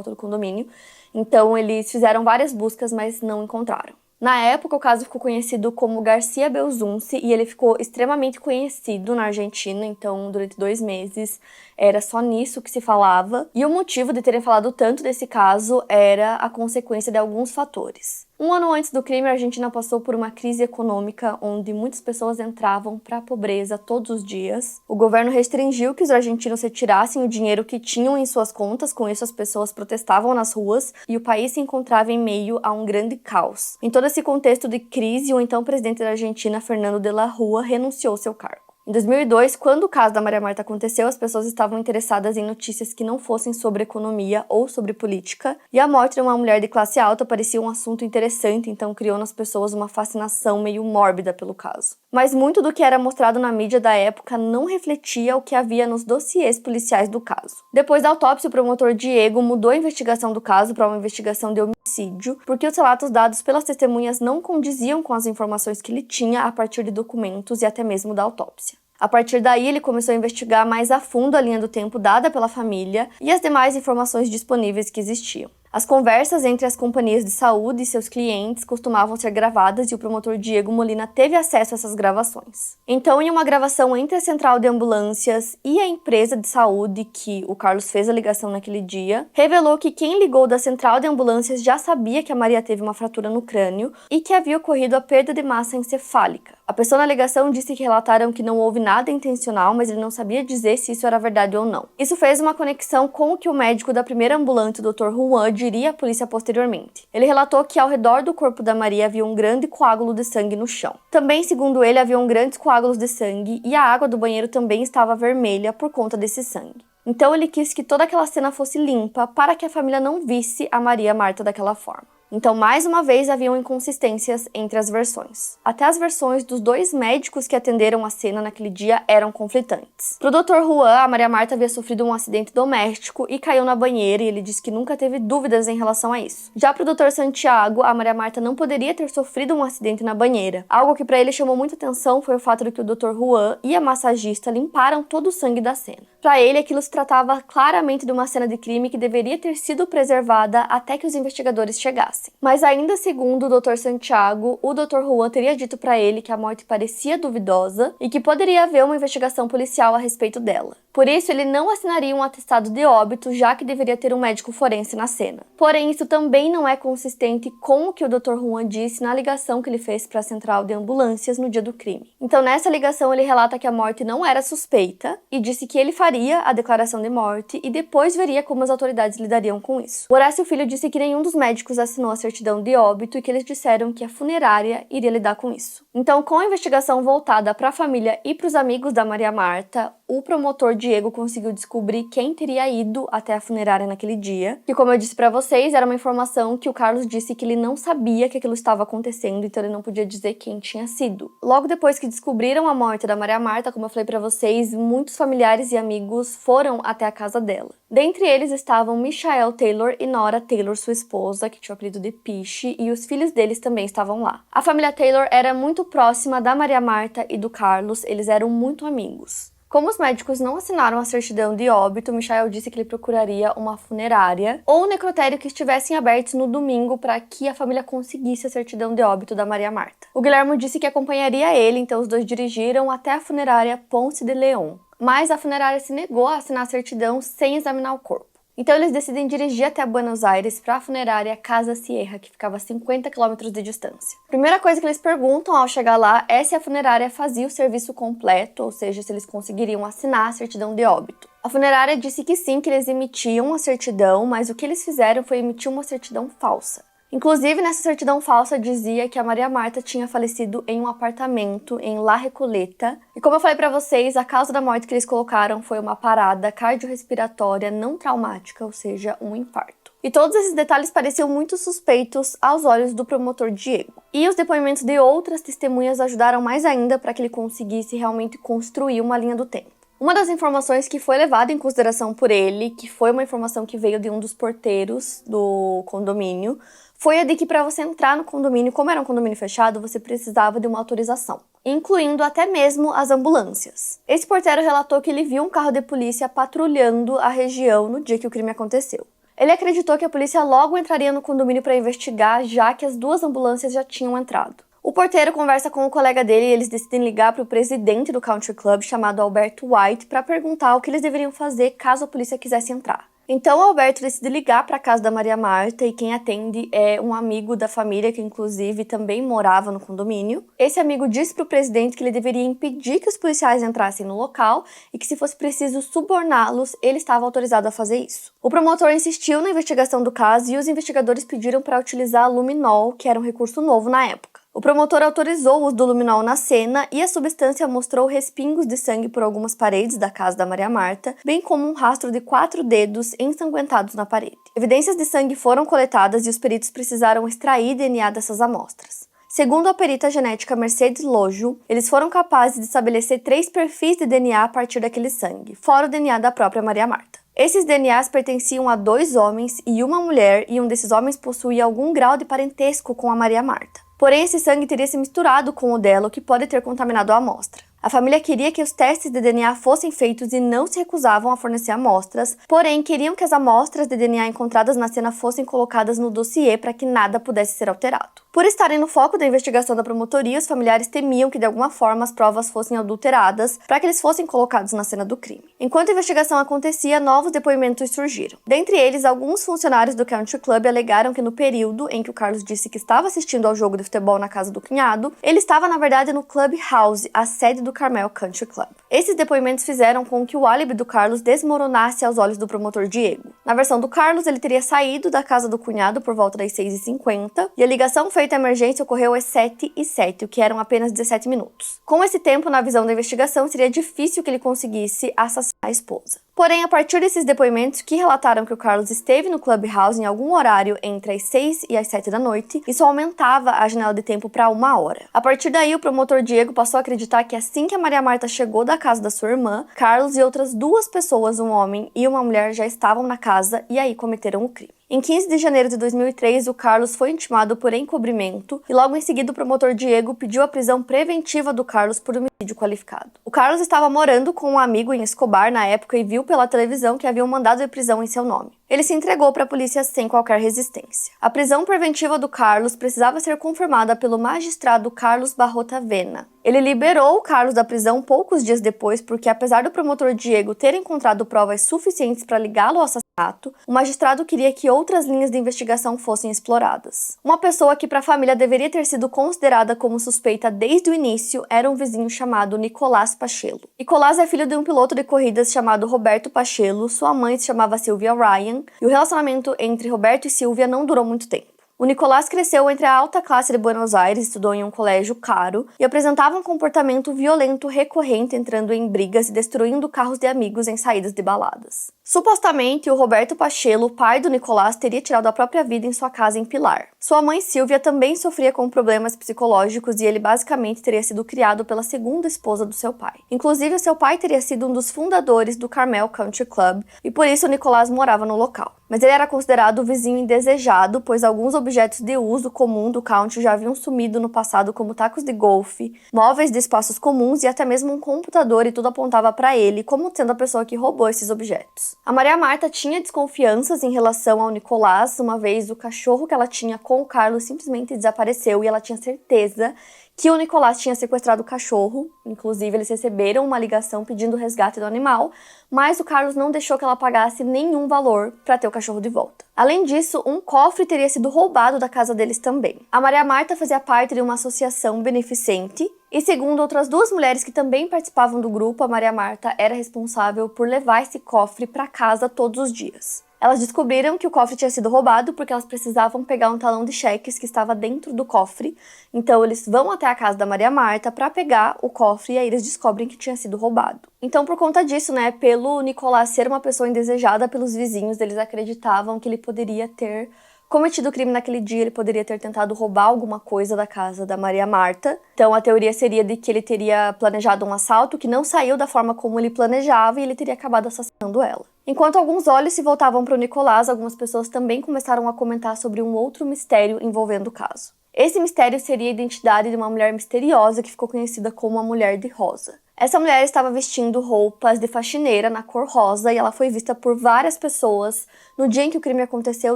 do condomínio. Então, eles fizeram várias buscas, mas não encontraram. Na época, o caso ficou conhecido como Garcia Belzunce e ele ficou extremamente conhecido na Argentina, então durante 2 meses era só nisso que se falava. E o motivo de terem falado tanto desse caso era a consequência de alguns fatores. 1 ano antes do crime, a Argentina passou por uma crise econômica onde muitas pessoas entravam para a pobreza todos os dias. O governo restringiu que os argentinos retirassem o dinheiro que tinham em suas contas, com isso as pessoas protestavam nas ruas e o país se encontrava em meio a um grande caos. Em todo esse contexto de crise, o então presidente da Argentina, Fernando de la Rúa, renunciou ao seu cargo. Em 2002, quando o caso da Maria Marta aconteceu, as pessoas estavam interessadas em notícias que não fossem sobre economia ou sobre política, e a morte de uma mulher de classe alta parecia um assunto interessante, então criou nas pessoas uma fascinação meio mórbida pelo caso. Mas muito do que era mostrado na mídia da época não refletia o que havia nos dossiês policiais do caso. Depois da autópsia, o promotor Diego mudou a investigação do caso para uma investigação de homicídio, porque os relatos dados pelas testemunhas não condiziam com as informações que ele tinha a partir de documentos e até mesmo da autópsia. A partir daí, ele começou a investigar mais a fundo a linha do tempo dada pela família e as demais informações disponíveis que existiam. As conversas entre as companhias de saúde e seus clientes costumavam ser gravadas e o promotor Diego Molina teve acesso a essas gravações. Então, em uma gravação entre a central de ambulâncias e a empresa de saúde que o Carlos fez a ligação naquele dia, revelou que quem ligou da central de ambulâncias já sabia que a Maria teve uma fratura no crânio e que havia ocorrido a perda de massa encefálica. A pessoa na ligação disse que relataram que não houve nada intencional, mas ele não sabia dizer se isso era verdade ou não. Isso fez uma conexão com o que o médico da primeira ambulante, o Dr. Juan, diria à polícia posteriormente. Ele relatou que ao redor do corpo da Maria havia um grande coágulo de sangue no chão. Também, segundo ele, haviam grandes coágulos de sangue e a água do banheiro também estava vermelha por conta desse sangue. Então ele quis que toda aquela cena fosse limpa para que a família não visse a Maria Marta daquela forma. Então, mais uma vez, haviam inconsistências entre as versões. Até as versões dos 2 médicos que atenderam a cena naquele dia eram conflitantes. Para o Dr. Juan, a Maria Marta havia sofrido um acidente doméstico e caiu na banheira e ele disse que nunca teve dúvidas em relação a isso. Já para o Dr. Santiago, a Maria Marta não poderia ter sofrido um acidente na banheira. Algo que para ele chamou muita atenção foi o fato de que o Dr. Juan e a massagista limparam todo o sangue da cena. Para ele, aquilo se tratava claramente de uma cena de crime que deveria ter sido preservada até que os investigadores chegassem. Mas ainda segundo o Dr. Santiago, o Dr. Juan teria dito para ele que a morte parecia duvidosa e que poderia haver uma investigação policial a respeito dela. Por isso, ele não assinaria um atestado de óbito, já que deveria ter um médico forense na cena. Porém, isso também não é consistente com o que o Dr. Juan disse na ligação que ele fez para a central de ambulâncias no dia do crime. Então, nessa ligação, ele relata que a morte não era suspeita e disse que ele faria a declaração de morte e depois veria como as autoridades lidariam com isso. O Horácio Filho disse que nenhum dos médicos assinou a certidão de óbito e que eles disseram que a funerária iria lidar com isso. Então, com a investigação voltada para a família e para os amigos da Maria Marta, o promotor Diego conseguiu descobrir quem teria ido até a funerária naquele dia, que, como eu disse para vocês, era uma informação que o Carlos disse que ele não sabia que aquilo estava acontecendo, então ele não podia dizer quem tinha sido. Logo depois que descobriram a morte da Maria Marta, como eu falei para vocês, muitos familiares e amigos foram até a casa dela. Dentre eles estavam Michael Taylor e Nora Taylor, sua esposa, que tinha o apelido de Piche, e os filhos deles também estavam lá. A família Taylor era muito próxima da Maria Marta e do Carlos, eles eram muito amigos. Como os médicos não assinaram a certidão de óbito, Michael disse que ele procuraria uma funerária ou um necrotério que estivessem abertos no domingo para que a família conseguisse a certidão de óbito da Maria Marta. O Guilherme disse que acompanharia ele, então os dois dirigiram até a funerária Ponce de León. Mas a funerária se negou a assinar a certidão sem examinar o corpo. Então eles decidem dirigir até Buenos Aires para a funerária Casa Sierra, que ficava a 50 quilômetros de distância. A primeira coisa que eles perguntam ao chegar lá é se a funerária fazia o serviço completo, ou seja, se eles conseguiriam assinar a certidão de óbito. A funerária disse que sim, que eles emitiam a certidão, mas o que eles fizeram foi emitir uma certidão falsa. Inclusive, nessa certidão falsa dizia que a Maria Marta tinha falecido em um apartamento em La Recoleta. E como eu falei pra vocês, a causa da morte que eles colocaram foi uma parada cardiorrespiratória não traumática, ou seja, um infarto. E todos esses detalhes pareciam muito suspeitos aos olhos do promotor Diego. E os depoimentos de outras testemunhas ajudaram mais ainda para que ele conseguisse realmente construir uma linha do tempo. Uma das informações que foi levada em consideração por ele, que foi uma informação que veio de um dos porteiros do condomínio, foi a de que para você entrar no condomínio, como era um condomínio fechado, você precisava de uma autorização, incluindo até mesmo as ambulâncias. Esse porteiro relatou que ele viu um carro de polícia patrulhando a região no dia que o crime aconteceu. Ele acreditou que a polícia logo entraria no condomínio para investigar, já que as duas ambulâncias já tinham entrado. O porteiro conversa com o colega dele e eles decidem ligar para o presidente do Country Club, chamado Alberto White, para perguntar o que eles deveriam fazer caso a polícia quisesse entrar. Então, Alberto decide ligar para a casa da Maria Marta e quem atende é um amigo da família que, inclusive, também morava no condomínio. Esse amigo disse para o presidente que ele deveria impedir que os policiais entrassem no local e que, se fosse preciso suborná-los, ele estava autorizado a fazer isso. O promotor insistiu na investigação do caso e os investigadores pediram para utilizar luminol, que era um recurso novo na época. O promotor autorizou o uso do luminol na cena e a substância mostrou respingos de sangue por algumas paredes da casa da Maria Marta, bem como um rastro de 4 dedos ensanguentados na parede. Evidências de sangue foram coletadas e os peritos precisaram extrair DNA dessas amostras. Segundo a perita genética Mercedes Lojo, eles foram capazes de estabelecer 3 perfis de DNA a partir daquele sangue, fora o DNA da própria Maria Marta. Esses DNAs pertenciam a 2 homens e uma mulher, e um desses homens possuía algum grau de parentesco com a Maria Marta. Porém, esse sangue teria se misturado com o dela, o que pode ter contaminado a amostra. A família queria que os testes de DNA fossem feitos e não se recusavam a fornecer amostras, porém queriam que as amostras de DNA encontradas na cena fossem colocadas no dossiê para que nada pudesse ser alterado. Por estarem no foco da investigação da promotoria, os familiares temiam que de alguma forma as provas fossem adulteradas para que eles fossem colocados na cena do crime. Enquanto a investigação acontecia, novos depoimentos surgiram. Dentre eles, alguns funcionários do Country Club alegaram que no período em que o Carlos disse que estava assistindo ao jogo de futebol na casa do cunhado, ele estava na verdade no Clubhouse, a sede do Carmel Country Club. Esses depoimentos fizeram com que o álibi do Carlos desmoronasse aos olhos do promotor Diego. Na versão do Carlos, ele teria saído da casa do cunhado por volta das 6h50 e a ligação feita à emergência ocorreu às 7h07, o que eram apenas 17 minutos. Com esse tempo, na visão da investigação, seria difícil que ele conseguisse assassinar a esposa. Porém, a partir desses depoimentos que relataram que o Carlos esteve no Clubhouse em algum horário entre as 6 e as 7 da noite, isso aumentava a janela de tempo para 1 hora. A partir daí, o promotor Diego passou a acreditar que assim que a Maria Marta chegou da casa da sua irmã, Carlos e outras 2 pessoas, um homem e uma mulher, já estavam na casa e aí cometeram o crime. Em 15 de janeiro de 2003, o Carlos foi intimado por encobrimento e logo em seguida o promotor Diego pediu a prisão preventiva do Carlos por homicídio qualificado. O Carlos estava morando com um amigo em Escobar na época e viu pela televisão que havia um mandado de prisão em seu nome. Ele se entregou para a polícia sem qualquer resistência. A prisão preventiva do Carlos precisava ser confirmada pelo magistrado Carlos Barrota Vena. Ele liberou o Carlos da prisão poucos dias depois porque, apesar do promotor Diego ter encontrado provas suficientes para ligá-lo ao assassinato, o magistrado queria que outras linhas de investigação fossem exploradas. Uma pessoa que para a família deveria ter sido considerada como suspeita desde o início era um vizinho chamado Nicolás Pachelo. Nicolás é filho de um piloto de corridas chamado Roberto Pachelo, sua mãe se chamava Sylvia Ryan, e o relacionamento entre Roberto e Sylvia não durou muito tempo. O Nicolás cresceu entre a alta classe de Buenos Aires, estudou em um colégio caro e apresentava um comportamento violento recorrente, entrando em brigas e destruindo carros de amigos em saídas de baladas. Supostamente, o Roberto Pachelo, pai do Nicolás, teria tirado a própria vida em sua casa em Pilar. Sua mãe Sylvia também sofria com problemas psicológicos e ele basicamente teria sido criado pela segunda esposa do seu pai. Inclusive, seu pai teria sido um dos fundadores do Carmel Country Club e por isso o Nicolás morava no local. Mas ele era considerado o vizinho indesejado, pois alguns objetos de uso comum do country já haviam sumido no passado, como tacos de golfe, móveis de espaços comuns e até mesmo um computador, e tudo apontava para ele como sendo a pessoa que roubou esses objetos. A Maria Marta tinha desconfianças em relação ao Nicolás. Uma vez o cachorro que ela tinha com o Carlos simplesmente desapareceu e ela tinha certeza que o Nicolás tinha sequestrado o cachorro. Inclusive, eles receberam uma ligação pedindo o resgate do animal, mas o Carlos não deixou que ela pagasse nenhum valor para ter o cachorro de volta. Além disso, um cofre teria sido roubado da casa deles também. A Maria Marta fazia parte de uma associação beneficente e, segundo outras duas mulheres que também participavam do grupo, a Maria Marta era responsável por levar esse cofre para casa todos os dias. Elas descobriram que o cofre tinha sido roubado porque elas precisavam pegar um talão de cheques que estava dentro do cofre. Então eles vão até a casa da Maria Marta para pegar o cofre e aí eles descobrem que tinha sido roubado. Então, por conta disso, pelo Nicolás ser uma pessoa indesejada pelos vizinhos, eles acreditavam que ele poderia ter cometido o crime naquele dia, ele poderia ter tentado roubar alguma coisa da casa da Maria Marta. Então a teoria seria de que ele teria planejado um assalto que não saiu da forma como ele planejava e ele teria acabado assassinando ela. Enquanto alguns olhos se voltavam para o Nicolás, algumas pessoas também começaram a comentar sobre um outro mistério envolvendo o caso. Esse mistério seria a identidade de uma mulher misteriosa que ficou conhecida como a Mulher de Rosa. Essa mulher estava vestindo roupas de faxineira na cor rosa e ela foi vista por várias pessoas no dia em que o crime aconteceu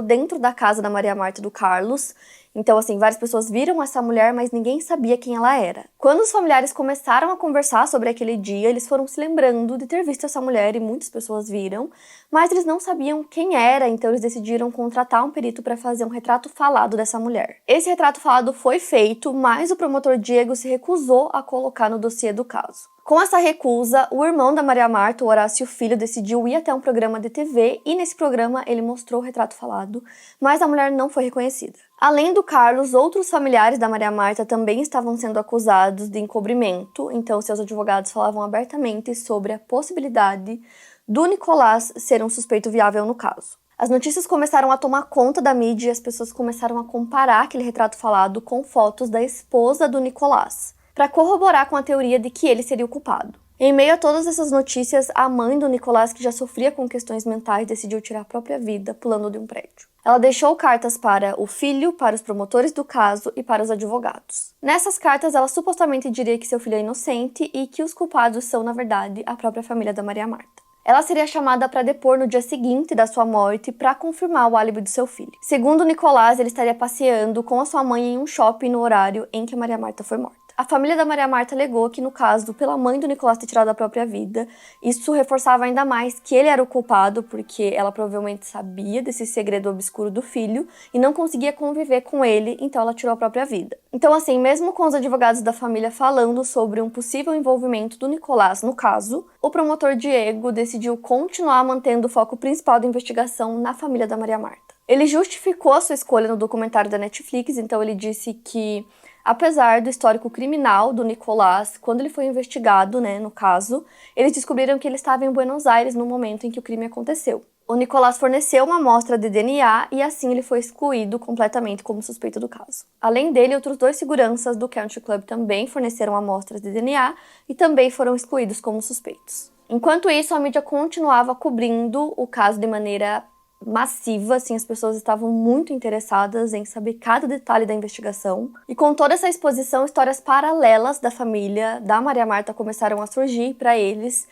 dentro da casa da Maria Marta e do Carlos. Então, várias pessoas viram essa mulher, mas ninguém sabia quem ela era. Quando os familiares começaram a conversar sobre aquele dia, eles foram se lembrando de ter visto essa mulher e muitas pessoas viram, mas eles não sabiam quem era, então eles decidiram contratar um perito para fazer um retrato falado dessa mulher. Esse retrato falado foi feito, mas o promotor Diego se recusou a colocar no dossiê do caso. Com essa recusa, o irmão da Maria Marta, o Horácio Filho, decidiu ir até um programa de TV e nesse programa ele mostrou o retrato falado, mas a mulher não foi reconhecida. Além do Carlos, outros familiares da Maria Marta também estavam sendo acusados de encobrimento, então seus advogados falavam abertamente sobre a possibilidade do Nicolás ser um suspeito viável no caso. As notícias começaram a tomar conta da mídia e as pessoas começaram a comparar aquele retrato falado com fotos da esposa do Nicolás, para corroborar com a teoria de que ele seria o culpado. Em meio a todas essas notícias, a mãe do Nicolás, que já sofria com questões mentais, decidiu tirar a própria vida pulando de um prédio. Ela deixou cartas para o filho, para os promotores do caso e para os advogados. Nessas cartas, ela supostamente diria que seu filho é inocente e que os culpados são, na verdade, a própria família da Maria Marta. Ela seria chamada para depor no dia seguinte da sua morte para confirmar o álibi do seu filho. Segundo Nicolás, ele estaria passeando com a sua mãe em um shopping no horário em que a Maria Marta foi morta. A família da Maria Marta alegou que, no caso, pela mãe do Nicolás ter tirado a própria vida, isso reforçava ainda mais que ele era o culpado, porque ela provavelmente sabia desse segredo obscuro do filho e não conseguia conviver com ele, então ela tirou a própria vida. Então, mesmo com os advogados da família falando sobre um possível envolvimento do Nicolás no caso, o promotor Diego decidiu continuar mantendo o foco principal da investigação na família da Maria Marta. Ele justificou a sua escolha no documentário da Netflix, então ele disse que, apesar do histórico criminal do Nicolás, quando ele foi investigado, no caso, eles descobriram que ele estava em Buenos Aires no momento em que o crime aconteceu. O Nicolás forneceu uma amostra de DNA e assim ele foi excluído completamente como suspeito do caso. Além dele, outros 2 seguranças do Country Club também forneceram amostras de DNA e também foram excluídos como suspeitos. Enquanto isso, a mídia continuava cobrindo o caso de maneira massiva, assim, as pessoas estavam muito interessadas em saber cada detalhe da investigação. E com toda essa exposição, histórias paralelas da família da Maria Marta começaram a surgir para eles.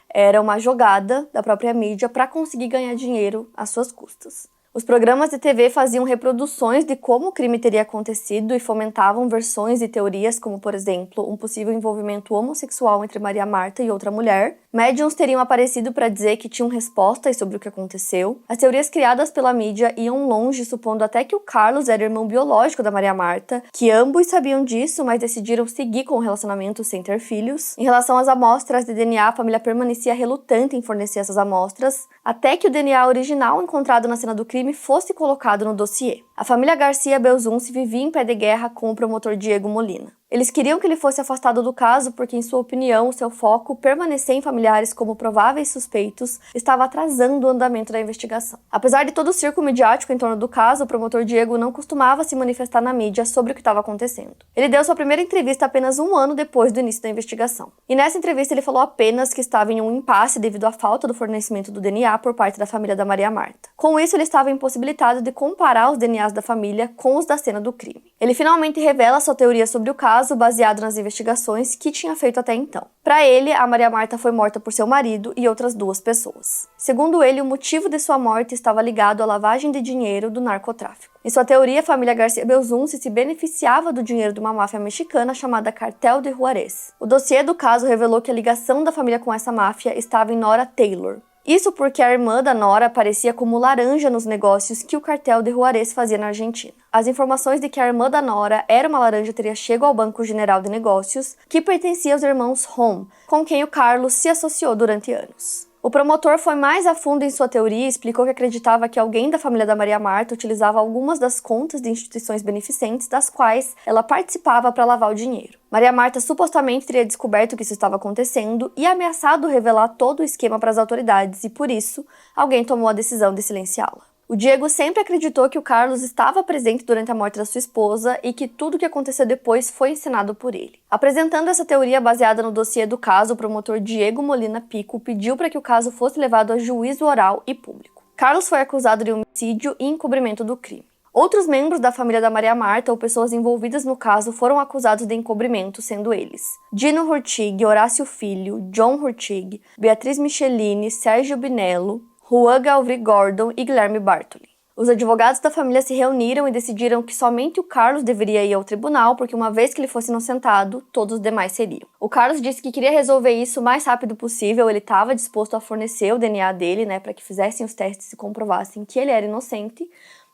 Era uma jogada da própria mídia para conseguir ganhar dinheiro às suas custas. Os programas de TV faziam reproduções de como o crime teria acontecido e fomentavam versões e teorias como, por exemplo, um possível envolvimento homossexual entre Maria Marta e outra mulher. Médiuns teriam aparecido para dizer que tinham respostas sobre o que aconteceu. As teorias criadas pela mídia iam longe, supondo até que o Carlos era irmão biológico da Maria Marta, que ambos sabiam disso, mas decidiram seguir com o relacionamento sem ter filhos. Em relação às amostras de DNA, a família permanecia relutante em fornecer essas amostras, até que o DNA original encontrado na cena do crime fosse colocado no dossiê. A família Garcia Belzun se vivia em pé de guerra com o promotor Diego Molina. Eles queriam que ele fosse afastado do caso porque, em sua opinião, o seu foco, permanecer em familiares como prováveis suspeitos, estava atrasando o andamento da investigação. Apesar de todo o circo midiático em torno do caso, o promotor Diego não costumava se manifestar na mídia sobre o que estava acontecendo. Ele deu sua primeira entrevista apenas um ano depois do início da investigação. E nessa entrevista ele falou apenas que estava em um impasse devido à falta do fornecimento do DNA por parte da família da Maria Marta. Com isso, ele estava impossibilitado de comparar os DNAs da família com os da cena do crime. Ele finalmente revela sua teoria sobre o caso, baseado nas investigações que tinha feito até então. Para ele, a Maria Marta foi morta por seu marido e outras 2 pessoas. Segundo ele, o motivo de sua morte estava ligado à lavagem de dinheiro do narcotráfico. Em sua teoria, a família Garcia Belzun se beneficiava do dinheiro de uma máfia mexicana chamada Cartel de Juarez. O dossiê do caso revelou que a ligação da família com essa máfia estava em Nora Taylor. Isso porque a irmã da Nora aparecia como laranja nos negócios que o cartel de Juarez fazia na Argentina. As informações de que a irmã da Nora era uma laranja teria chegado ao Banco General de Negócios, que pertencia aos irmãos Rom, com quem o Carlos se associou durante anos. O promotor foi mais a fundo em sua teoria e explicou que acreditava que alguém da família da Maria Marta utilizava algumas das contas de instituições beneficentes das quais ela participava para lavar o dinheiro. Maria Marta supostamente teria descoberto que isso estava acontecendo e ameaçado revelar todo o esquema para as autoridades e, por isso, alguém tomou a decisão de silenciá-la. O Diego sempre acreditou que o Carlos estava presente durante a morte da sua esposa e que tudo o que aconteceu depois foi encenado por ele. Apresentando essa teoria baseada no dossiê do caso, o promotor Diego Molina Pico pediu para que o caso fosse levado a juízo oral e público. Carlos foi acusado de homicídio e encobrimento do crime. Outros membros da família da Maria Marta ou pessoas envolvidas no caso foram acusados de encobrimento, sendo eles Dino Hurtig, Horácio Filho, John Hurtig, Beatriz Michelini, Sérgio Binello, Juan Galvry Gordon e Guilherme Bartoli. Os advogados da família se reuniram e decidiram que somente o Carlos deveria ir ao tribunal, porque uma vez que ele fosse inocentado, todos os demais seriam. O Carlos disse que queria resolver isso o mais rápido possível, ele estava disposto a fornecer o DNA dele, para que fizessem os testes e comprovassem que ele era inocente,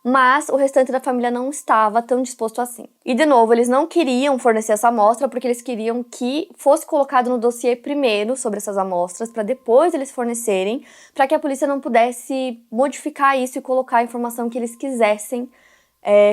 mas o restante da família não estava tão disposto assim. E, de novo, eles não queriam fornecer essa amostra porque eles queriam que fosse colocado no dossiê primeiro sobre essas amostras, para depois eles fornecerem, para que a polícia não pudesse modificar isso e colocar a informação que eles quisessem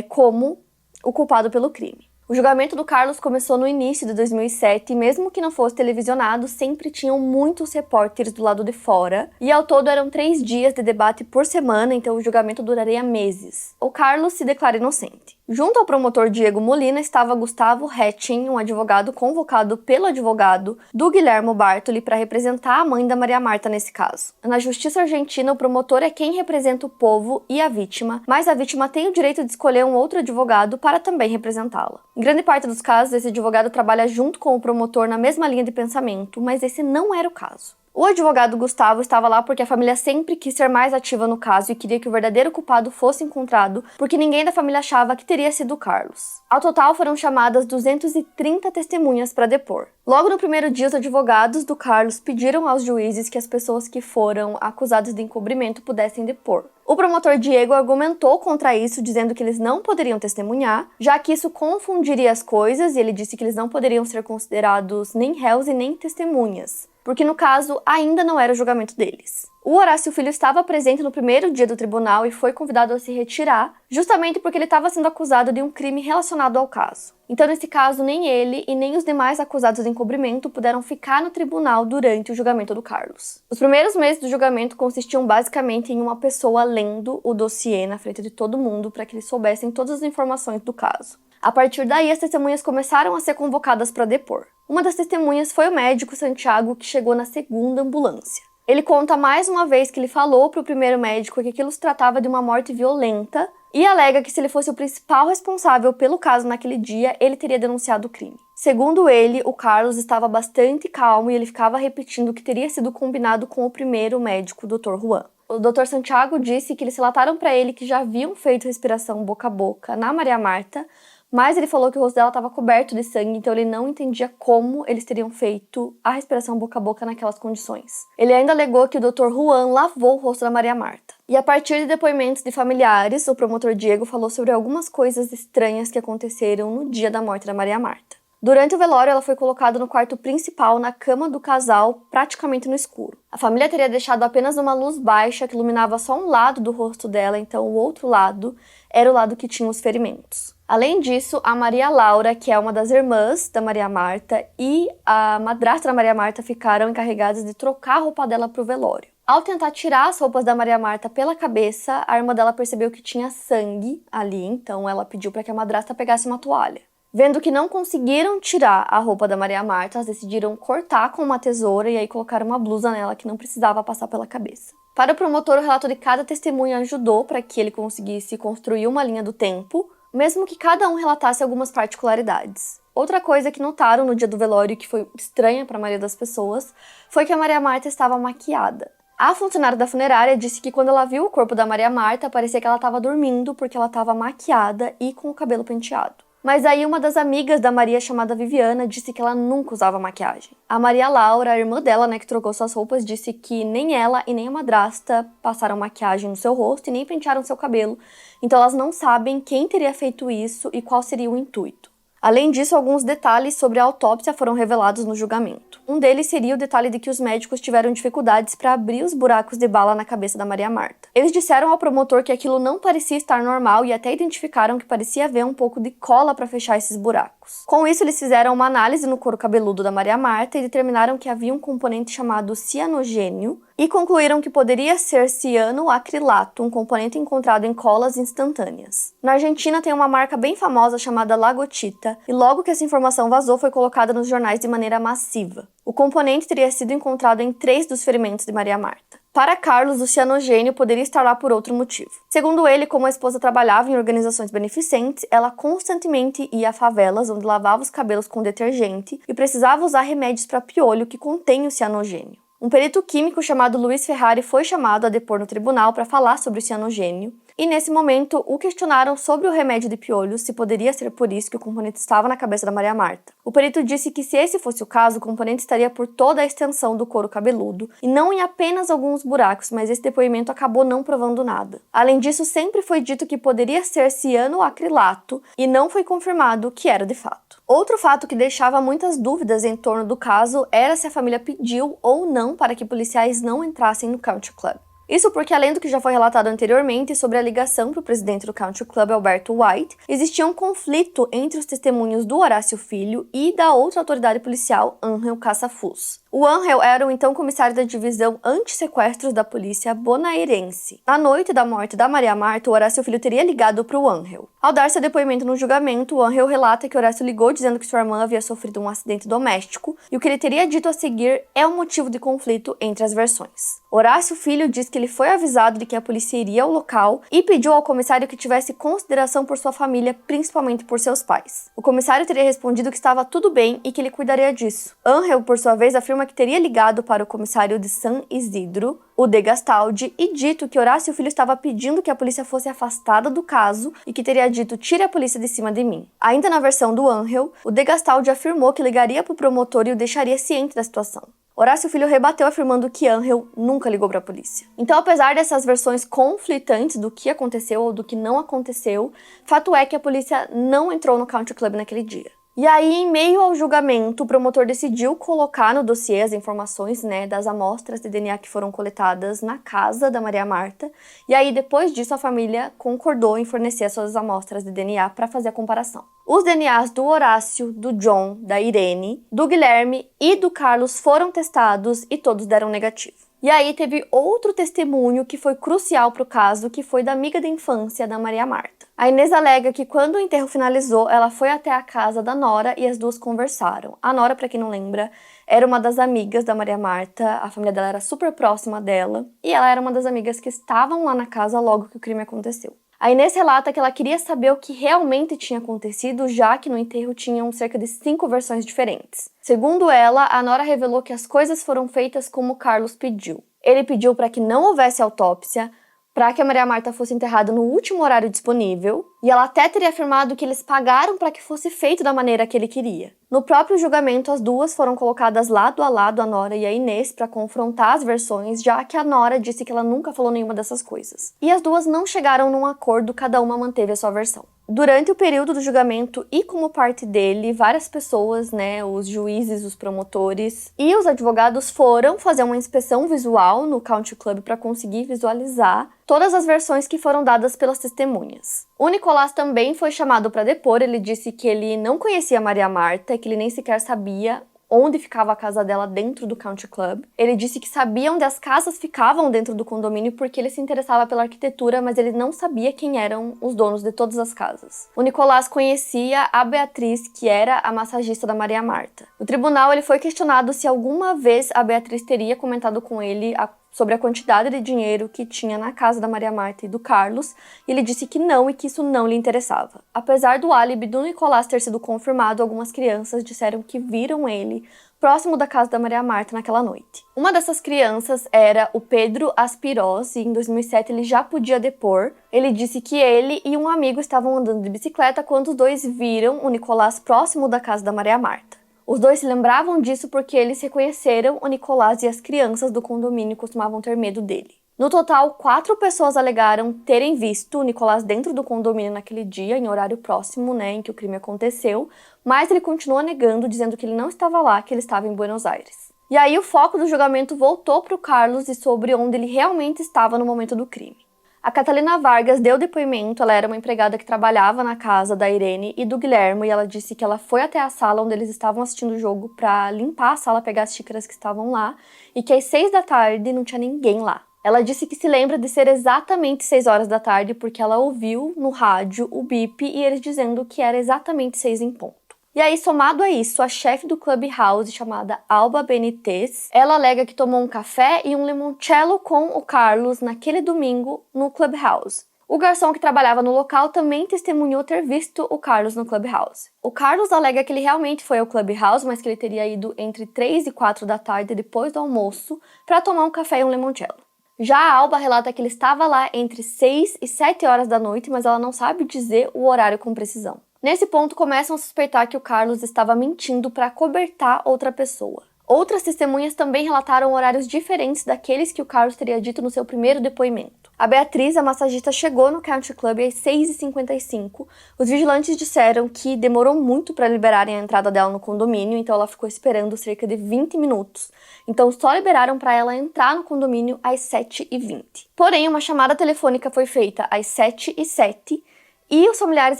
como o culpado pelo crime. O julgamento do Carlos começou no início de 2007 e mesmo que não fosse televisionado, sempre tinham muitos repórteres do lado de fora. E ao todo eram 3 dias de debate por semana, então o julgamento duraria meses. O Carlos se declara inocente. Junto ao promotor Diego Molina estava Gustavo Hetting, um advogado convocado pelo advogado do Guilherme Bartoli para representar a mãe da Maria Marta nesse caso. Na justiça argentina, o promotor é quem representa o povo e a vítima, mas a vítima tem o direito de escolher um outro advogado para também representá-la. Em grande parte dos casos, esse advogado trabalha junto com o promotor na mesma linha de pensamento, mas esse não era o caso. O advogado Gustavo estava lá porque a família sempre quis ser mais ativa no caso e queria que o verdadeiro culpado fosse encontrado, porque ninguém da família achava que teria sido Carlos. Ao total, foram chamadas 230 testemunhas para depor. Logo no primeiro dia, os advogados do Carlos pediram aos juízes que as pessoas que foram acusadas de encobrimento pudessem depor. O promotor Diego argumentou contra isso, dizendo que eles não poderiam testemunhar, já que isso confundiria as coisas, e ele disse que eles não poderiam ser considerados nem réus e nem testemunhas, porque no caso ainda não era o julgamento deles. O Horácio Filho estava presente no primeiro dia do tribunal e foi convidado a se retirar, justamente porque ele estava sendo acusado de um crime relacionado ao caso. Então, nesse caso, nem ele e nem os demais acusados de encobrimento puderam ficar no tribunal durante o julgamento do Carlos. Os primeiros meses do julgamento consistiam basicamente em uma pessoa lendo o dossiê na frente de todo mundo para que eles soubessem todas as informações do caso. A partir daí, as testemunhas começaram a ser convocadas para depor. Uma das testemunhas foi o médico Santiago, que chegou na segunda ambulância. Ele conta mais uma vez que ele falou para o primeiro médico que aquilo se tratava de uma morte violenta e alega que se ele fosse o principal responsável pelo caso naquele dia, ele teria denunciado o crime. Segundo ele, o Carlos estava bastante calmo e ele ficava repetindo que teria sido combinado com o primeiro médico, o Dr. Juan. O Dr. Santiago disse que eles relataram para ele que já haviam feito respiração boca a boca na Maria Marta, mas ele falou que o rosto dela estava coberto de sangue, então ele não entendia como eles teriam feito a respiração boca a boca naquelas condições. Ele ainda alegou que o Dr. Juan lavou o rosto da Maria Marta. E a partir de depoimentos de familiares, o promotor Diego falou sobre algumas coisas estranhas que aconteceram no dia da morte da Maria Marta. Durante o velório, ela foi colocada no quarto principal, na cama do casal, praticamente no escuro. A família teria deixado apenas uma luz baixa que iluminava só um lado do rosto dela, então o outro lado era o lado que tinha os ferimentos. Além disso, a Maria Laura, que é uma das irmãs da Maria Marta, e a madrasta da Maria Marta ficaram encarregadas de trocar a roupa dela para o velório. Ao tentar tirar as roupas da Maria Marta pela cabeça, a irmã dela percebeu que tinha sangue ali, então ela pediu para que a madrasta pegasse uma toalha. Vendo que não conseguiram tirar a roupa da Maria Marta, elas decidiram cortar com uma tesoura e aí colocaram uma blusa nela que não precisava passar pela cabeça. Para o promotor, o relato de cada testemunha ajudou para que ele conseguisse construir uma linha do tempo, mesmo que cada um relatasse algumas particularidades. Outra coisa que notaram no dia do velório, que foi estranha para a maioria das pessoas, foi que a Maria Marta estava maquiada. A funcionária da funerária disse que quando ela viu o corpo da Maria Marta, parecia que ela estava dormindo porque ela estava maquiada e com o cabelo penteado. Mas aí uma das amigas da Maria, chamada Viviana, disse que ela nunca usava maquiagem. A Maria Laura, a irmã dela, que trocou suas roupas, disse que nem ela e nem a madrasta passaram maquiagem no seu rosto e nem pentearam seu cabelo. Então elas não sabem quem teria feito isso e qual seria o intuito. Além disso, alguns detalhes sobre a autópsia foram revelados no julgamento. Um deles seria o detalhe de que os médicos tiveram dificuldades para abrir os buracos de bala na cabeça da Maria Marta. Eles disseram ao promotor que aquilo não parecia estar normal e até identificaram que parecia haver um pouco de cola para fechar esses buracos. Com isso, eles fizeram uma análise no couro cabeludo da Maria Marta e determinaram que havia um componente chamado cianogênio, e concluíram que poderia ser cianoacrilato, um componente encontrado em colas instantâneas. Na Argentina tem uma marca bem famosa chamada Lagotita, e logo que essa informação vazou foi colocada nos jornais de maneira massiva. O componente teria sido encontrado em 3 dos ferimentos de Maria Marta. Para Carlos, o cianogênio poderia estar lá por outro motivo. Segundo ele, como a esposa trabalhava em organizações beneficentes, ela constantemente ia a favelas onde lavava os cabelos com detergente e precisava usar remédios para piolho que contêm o cianogênio. Um perito químico chamado Luiz Ferrari foi chamado a depor no tribunal para falar sobre o cianogênio, e nesse momento o questionaram sobre o remédio de piolho, se poderia ser por isso que o componente estava na cabeça da Maria Marta. O perito disse que se esse fosse o caso, o componente estaria por toda a extensão do couro cabeludo, e não em apenas alguns buracos, mas esse depoimento acabou não provando nada. Além disso, sempre foi dito que poderia ser cianoacrilato, e não foi confirmado que era de fato. Outro fato que deixava muitas dúvidas em torno do caso era se a família pediu ou não para que policiais não entrassem no Country Club. Isso porque, além do que já foi relatado anteriormente sobre a ligação para o presidente do Country Club, Alberto White, existia um conflito entre os testemunhos do Horácio Filho e da outra autoridade policial, Ángel Caçafuz. O Ángel era o então comissário da divisão anti-sequestros da polícia bonaerense. Na noite da morte da Maria Marta, o Horácio Filho teria ligado para o Ángel. Ao dar seu depoimento no julgamento, o Ángel relata que Horácio ligou dizendo que sua irmã havia sofrido um acidente doméstico, e o que ele teria dito a seguir é o motivo de conflito entre as versões. Horácio Filho diz que ele foi avisado de que a polícia iria ao local e pediu ao comissário que tivesse consideração por sua família, principalmente por seus pais. O comissário teria respondido que estava tudo bem e que ele cuidaria disso. Ángel, por sua vez, afirma que teria ligado para o comissário de San Isidro, o De Gastaldi, e dito que Horácio Filho estava pedindo que a polícia fosse afastada do caso e que teria dito: "Tire a polícia de cima de mim". Ainda na versão do Ángel, o De Gastaldi afirmou que ligaria para o promotor e o deixaria ciente da situação. Horácio Filho rebateu afirmando que Ángel nunca ligou para a polícia. Então, apesar dessas versões conflitantes do que aconteceu ou do que não aconteceu, fato é que a polícia não entrou no Country Club naquele dia. E aí, em meio ao julgamento, o promotor decidiu colocar no dossiê as informações, das amostras de DNA que foram coletadas na casa da Maria Marta. E aí, depois disso, a família concordou em fornecer as suas amostras de DNA para fazer a comparação. Os DNAs do Horácio, do John, da Irene, do Guilherme e do Carlos foram testados e todos deram negativo. E aí teve outro testemunho que foi crucial para o caso, que foi da amiga da infância da Maria Marta. A Inês alega que quando o enterro finalizou, ela foi até a casa da Nora e as duas conversaram. A Nora, pra quem não lembra, era uma das amigas da Maria Marta, a família dela era super próxima dela, e ela era uma das amigas que estavam lá na casa logo que o crime aconteceu. A Inês relata que ela queria saber o que realmente tinha acontecido, já que no enterro tinham cerca de 5 versões diferentes. Segundo ela, a Nora revelou que as coisas foram feitas como Carlos pediu. Ele pediu para que não houvesse autópsia, para que a Maria Marta fosse enterrada no último horário disponível, e ela até teria afirmado que eles pagaram para que fosse feito da maneira que ele queria. No próprio julgamento, as duas foram colocadas lado a lado, a Nora e a Inês, para confrontar as versões, já que a Nora disse que ela nunca falou nenhuma dessas coisas. E as duas não chegaram num acordo, cada uma manteve a sua versão. Durante o período do julgamento e como parte dele, várias pessoas, os juízes, os promotores e os advogados foram fazer uma inspeção visual no Country Club para conseguir visualizar todas as versões que foram dadas pelas testemunhas. O Nicolás também foi chamado para depor. Ele disse que ele não conhecia a Maria Marta, que ele nem sequer sabia onde ficava a casa dela dentro do Country Club. Ele disse que sabia onde as casas ficavam dentro do condomínio porque ele se interessava pela arquitetura, mas ele não sabia quem eram os donos de todas as casas. O Nicolás conhecia a Beatriz, que era a massagista da Maria Marta. No tribunal, ele foi questionado se alguma vez a Beatriz teria comentado com ele sobre a quantidade de dinheiro que tinha na casa da Maria Marta e do Carlos, e ele disse que não e que isso não lhe interessava. Apesar do álibi do Nicolás ter sido confirmado, algumas crianças disseram que viram ele próximo da casa da Maria Marta naquela noite. Uma dessas crianças era o Pedro Aspiros, e em 2007 ele já podia depor. Ele disse que ele e um amigo estavam andando de bicicleta quando os dois viram o Nicolás próximo da casa da Maria Marta. Os dois se lembravam disso porque eles reconheceram o Nicolás e as crianças do condomínio costumavam ter medo dele. No total, 4 pessoas alegaram terem visto o Nicolás dentro do condomínio naquele dia, em horário próximo, em que o crime aconteceu, mas ele continua negando, dizendo que ele não estava lá, que ele estava em Buenos Aires. E aí o foco do julgamento voltou para o Carlos e sobre onde ele realmente estava no momento do crime. A Catalina Vargas deu depoimento. Ela era uma empregada que trabalhava na casa da Irene e do Guilherme, e ela disse que ela foi até a sala onde eles estavam assistindo o jogo para limpar a sala, pegar as xícaras que estavam lá, e que às 6 da tarde não tinha ninguém lá. Ela disse que se lembra de ser exatamente 6 horas da tarde porque ela ouviu no rádio o bip e eles dizendo que era exatamente 6 em ponto. E aí, somado a isso, a chefe do Clubhouse, chamada Alba Benítez, ela alega que tomou um café e um limoncello com o Carlos naquele domingo no Clubhouse. O garçom que trabalhava no local também testemunhou ter visto o Carlos no Clubhouse. O Carlos alega que ele realmente foi ao Clubhouse, mas que ele teria ido entre 3 e 4 da tarde, depois do almoço, para tomar um café e um limoncello. Já a Alba relata que ele estava lá entre 6 e 7 horas da noite, mas ela não sabe dizer o horário com precisão. Nesse ponto, começam a suspeitar que o Carlos estava mentindo para acobertar outra pessoa. Outras testemunhas também relataram horários diferentes daqueles que o Carlos teria dito no seu primeiro depoimento. A Beatriz, a massagista, chegou no Country Club às 6h55. Os vigilantes disseram que demorou muito para liberarem a entrada dela no condomínio, então ela ficou esperando cerca de 20 minutos. Então só liberaram para ela entrar no condomínio às 7h20. Porém, uma chamada telefônica foi feita às 7h07, e os familiares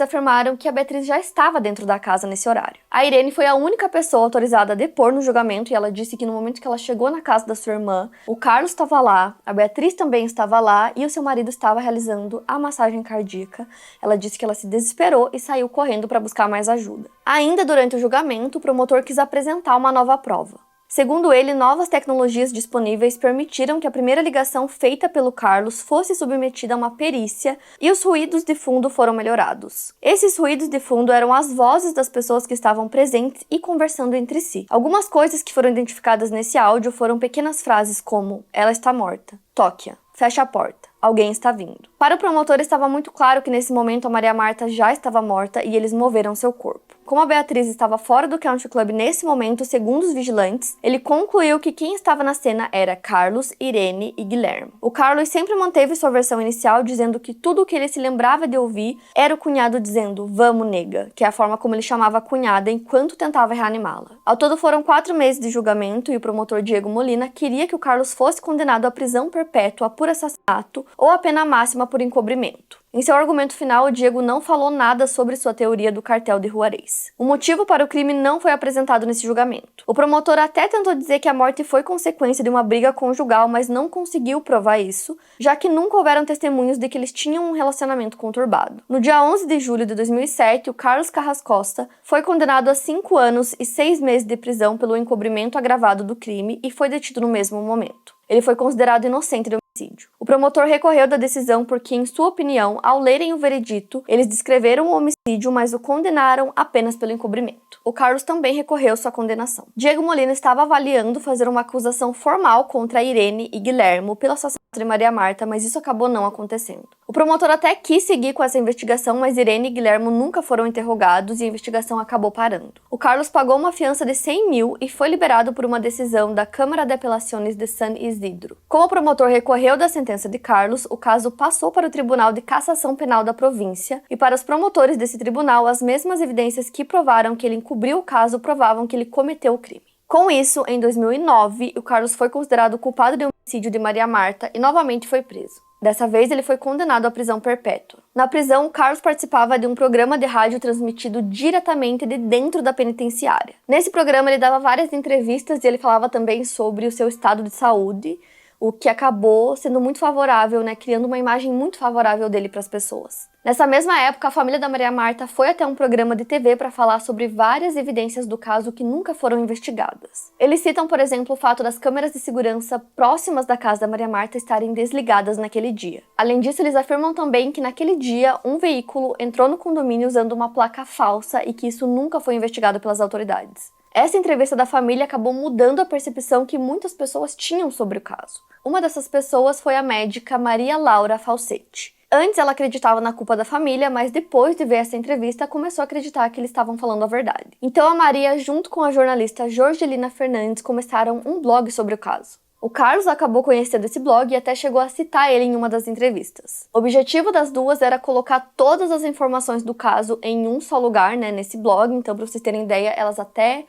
afirmaram que a Beatriz já estava dentro da casa nesse horário. A Irene foi a única pessoa autorizada a depor no julgamento e ela disse que no momento que ela chegou na casa da sua irmã, o Carlos estava lá, a Beatriz também estava lá e o seu marido estava realizando a massagem cardíaca. Ela disse que ela se desesperou e saiu correndo para buscar mais ajuda. Ainda durante o julgamento, o promotor quis apresentar uma nova prova. Segundo ele, novas tecnologias disponíveis permitiram que a primeira ligação feita pelo Carlos fosse submetida a uma perícia e os ruídos de fundo foram melhorados. Esses ruídos de fundo eram as vozes das pessoas que estavam presentes e conversando entre si. Algumas coisas que foram identificadas nesse áudio foram pequenas frases como "ela está morta", "toque-a", "fecha a porta", "alguém está vindo". Para o promotor estava muito claro que nesse momento a Maria Marta já estava morta e eles moveram seu corpo. Como a Beatriz estava fora do Country Club nesse momento, segundo os vigilantes, ele concluiu que quem estava na cena era Carlos, Irene e Guilherme. O Carlos sempre manteve sua versão inicial, dizendo que tudo o que ele se lembrava de ouvir era o cunhado dizendo "vamos, nega", que é a forma como ele chamava a cunhada enquanto tentava reanimá-la. Ao todo foram 4 meses de julgamento e o promotor Diego Molina queria que o Carlos fosse condenado à prisão perpétua por assassinato ou a pena máxima por encobrimento. Em seu argumento final, o Diego não falou nada sobre sua teoria do cartel de Juarez. O motivo para o crime não foi apresentado nesse julgamento. O promotor até tentou dizer que a morte foi consequência de uma briga conjugal, mas não conseguiu provar isso, já que nunca houveram testemunhos de que eles tinham um relacionamento conturbado. No dia 11 de julho de 2007, o Carlos Carras Costa foi condenado a 5 anos e 6 meses de prisão pelo encobrimento agravado do crime e foi detido no mesmo momento. Ele foi considerado inocente de homicídio. O promotor recorreu da decisão porque, em sua opinião, ao lerem o veredito, eles descreveram o homicídio, mas o condenaram apenas pelo encobrimento. O Carlos também recorreu sua condenação. Diego Molina estava avaliando fazer uma acusação formal contra Irene e Guilhermo pelo assassinato de Maria Marta, mas isso acabou não acontecendo. O promotor até quis seguir com essa investigação, mas Irene e Guilhermo nunca foram interrogados e a investigação acabou parando. O Carlos pagou uma fiança de 100 mil e foi liberado por uma decisão da Câmara de Apelações de San Isidro. Como o promotor recorreu da sentença de Carlos, o caso passou para o Tribunal de Cassação Penal da província e para os promotores desse tribunal, as mesmas evidências que provaram que ele encobriu o caso provavam que ele cometeu o crime. Com isso, em 2009, o Carlos foi considerado culpado de homicídio de Maria Marta e novamente foi preso. Dessa vez, ele foi condenado à prisão perpétua. Na prisão, o Carlos participava de um programa de rádio transmitido diretamente de dentro da penitenciária. Nesse programa, ele dava várias entrevistas e ele falava também sobre o seu estado de saúde, o que acabou sendo muito favorável, criando uma imagem muito favorável dele para as pessoas. Nessa mesma época, a família da Maria Marta foi até um programa de TV para falar sobre várias evidências do caso que nunca foram investigadas. Eles citam, por exemplo, o fato das câmeras de segurança próximas da casa da Maria Marta estarem desligadas naquele dia. Além disso, eles afirmam também que naquele dia um veículo entrou no condomínio usando uma placa falsa e que isso nunca foi investigado pelas autoridades. Essa entrevista da família acabou mudando a percepção que muitas pessoas tinham sobre o caso. Uma dessas pessoas foi a médica Maria Laura Falsetti. Antes ela acreditava na culpa da família, mas depois de ver essa entrevista começou a acreditar que eles estavam falando a verdade. Então a Maria, junto com a jornalista Jorgelina Fernandes, começaram um blog sobre o caso. O Carlos acabou conhecendo esse blog e até chegou a citar ele em uma das entrevistas. O objetivo das duas era colocar todas as informações do caso em um só lugar, nesse blog. Então, para vocês terem ideia, elas até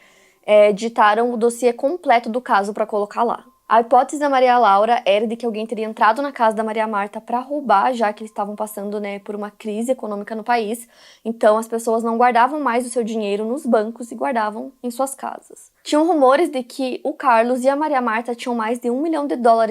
digitaram o dossiê completo do caso para colocar lá. A hipótese da Maria Laura era de que alguém teria entrado na casa da Maria Marta para roubar, já que eles estavam passando por uma crise econômica no país. Então as pessoas não guardavam mais o seu dinheiro nos bancos e guardavam em suas casas. Tinham rumores de que o Carlos e a Maria Marta tinham mais de $1 milhão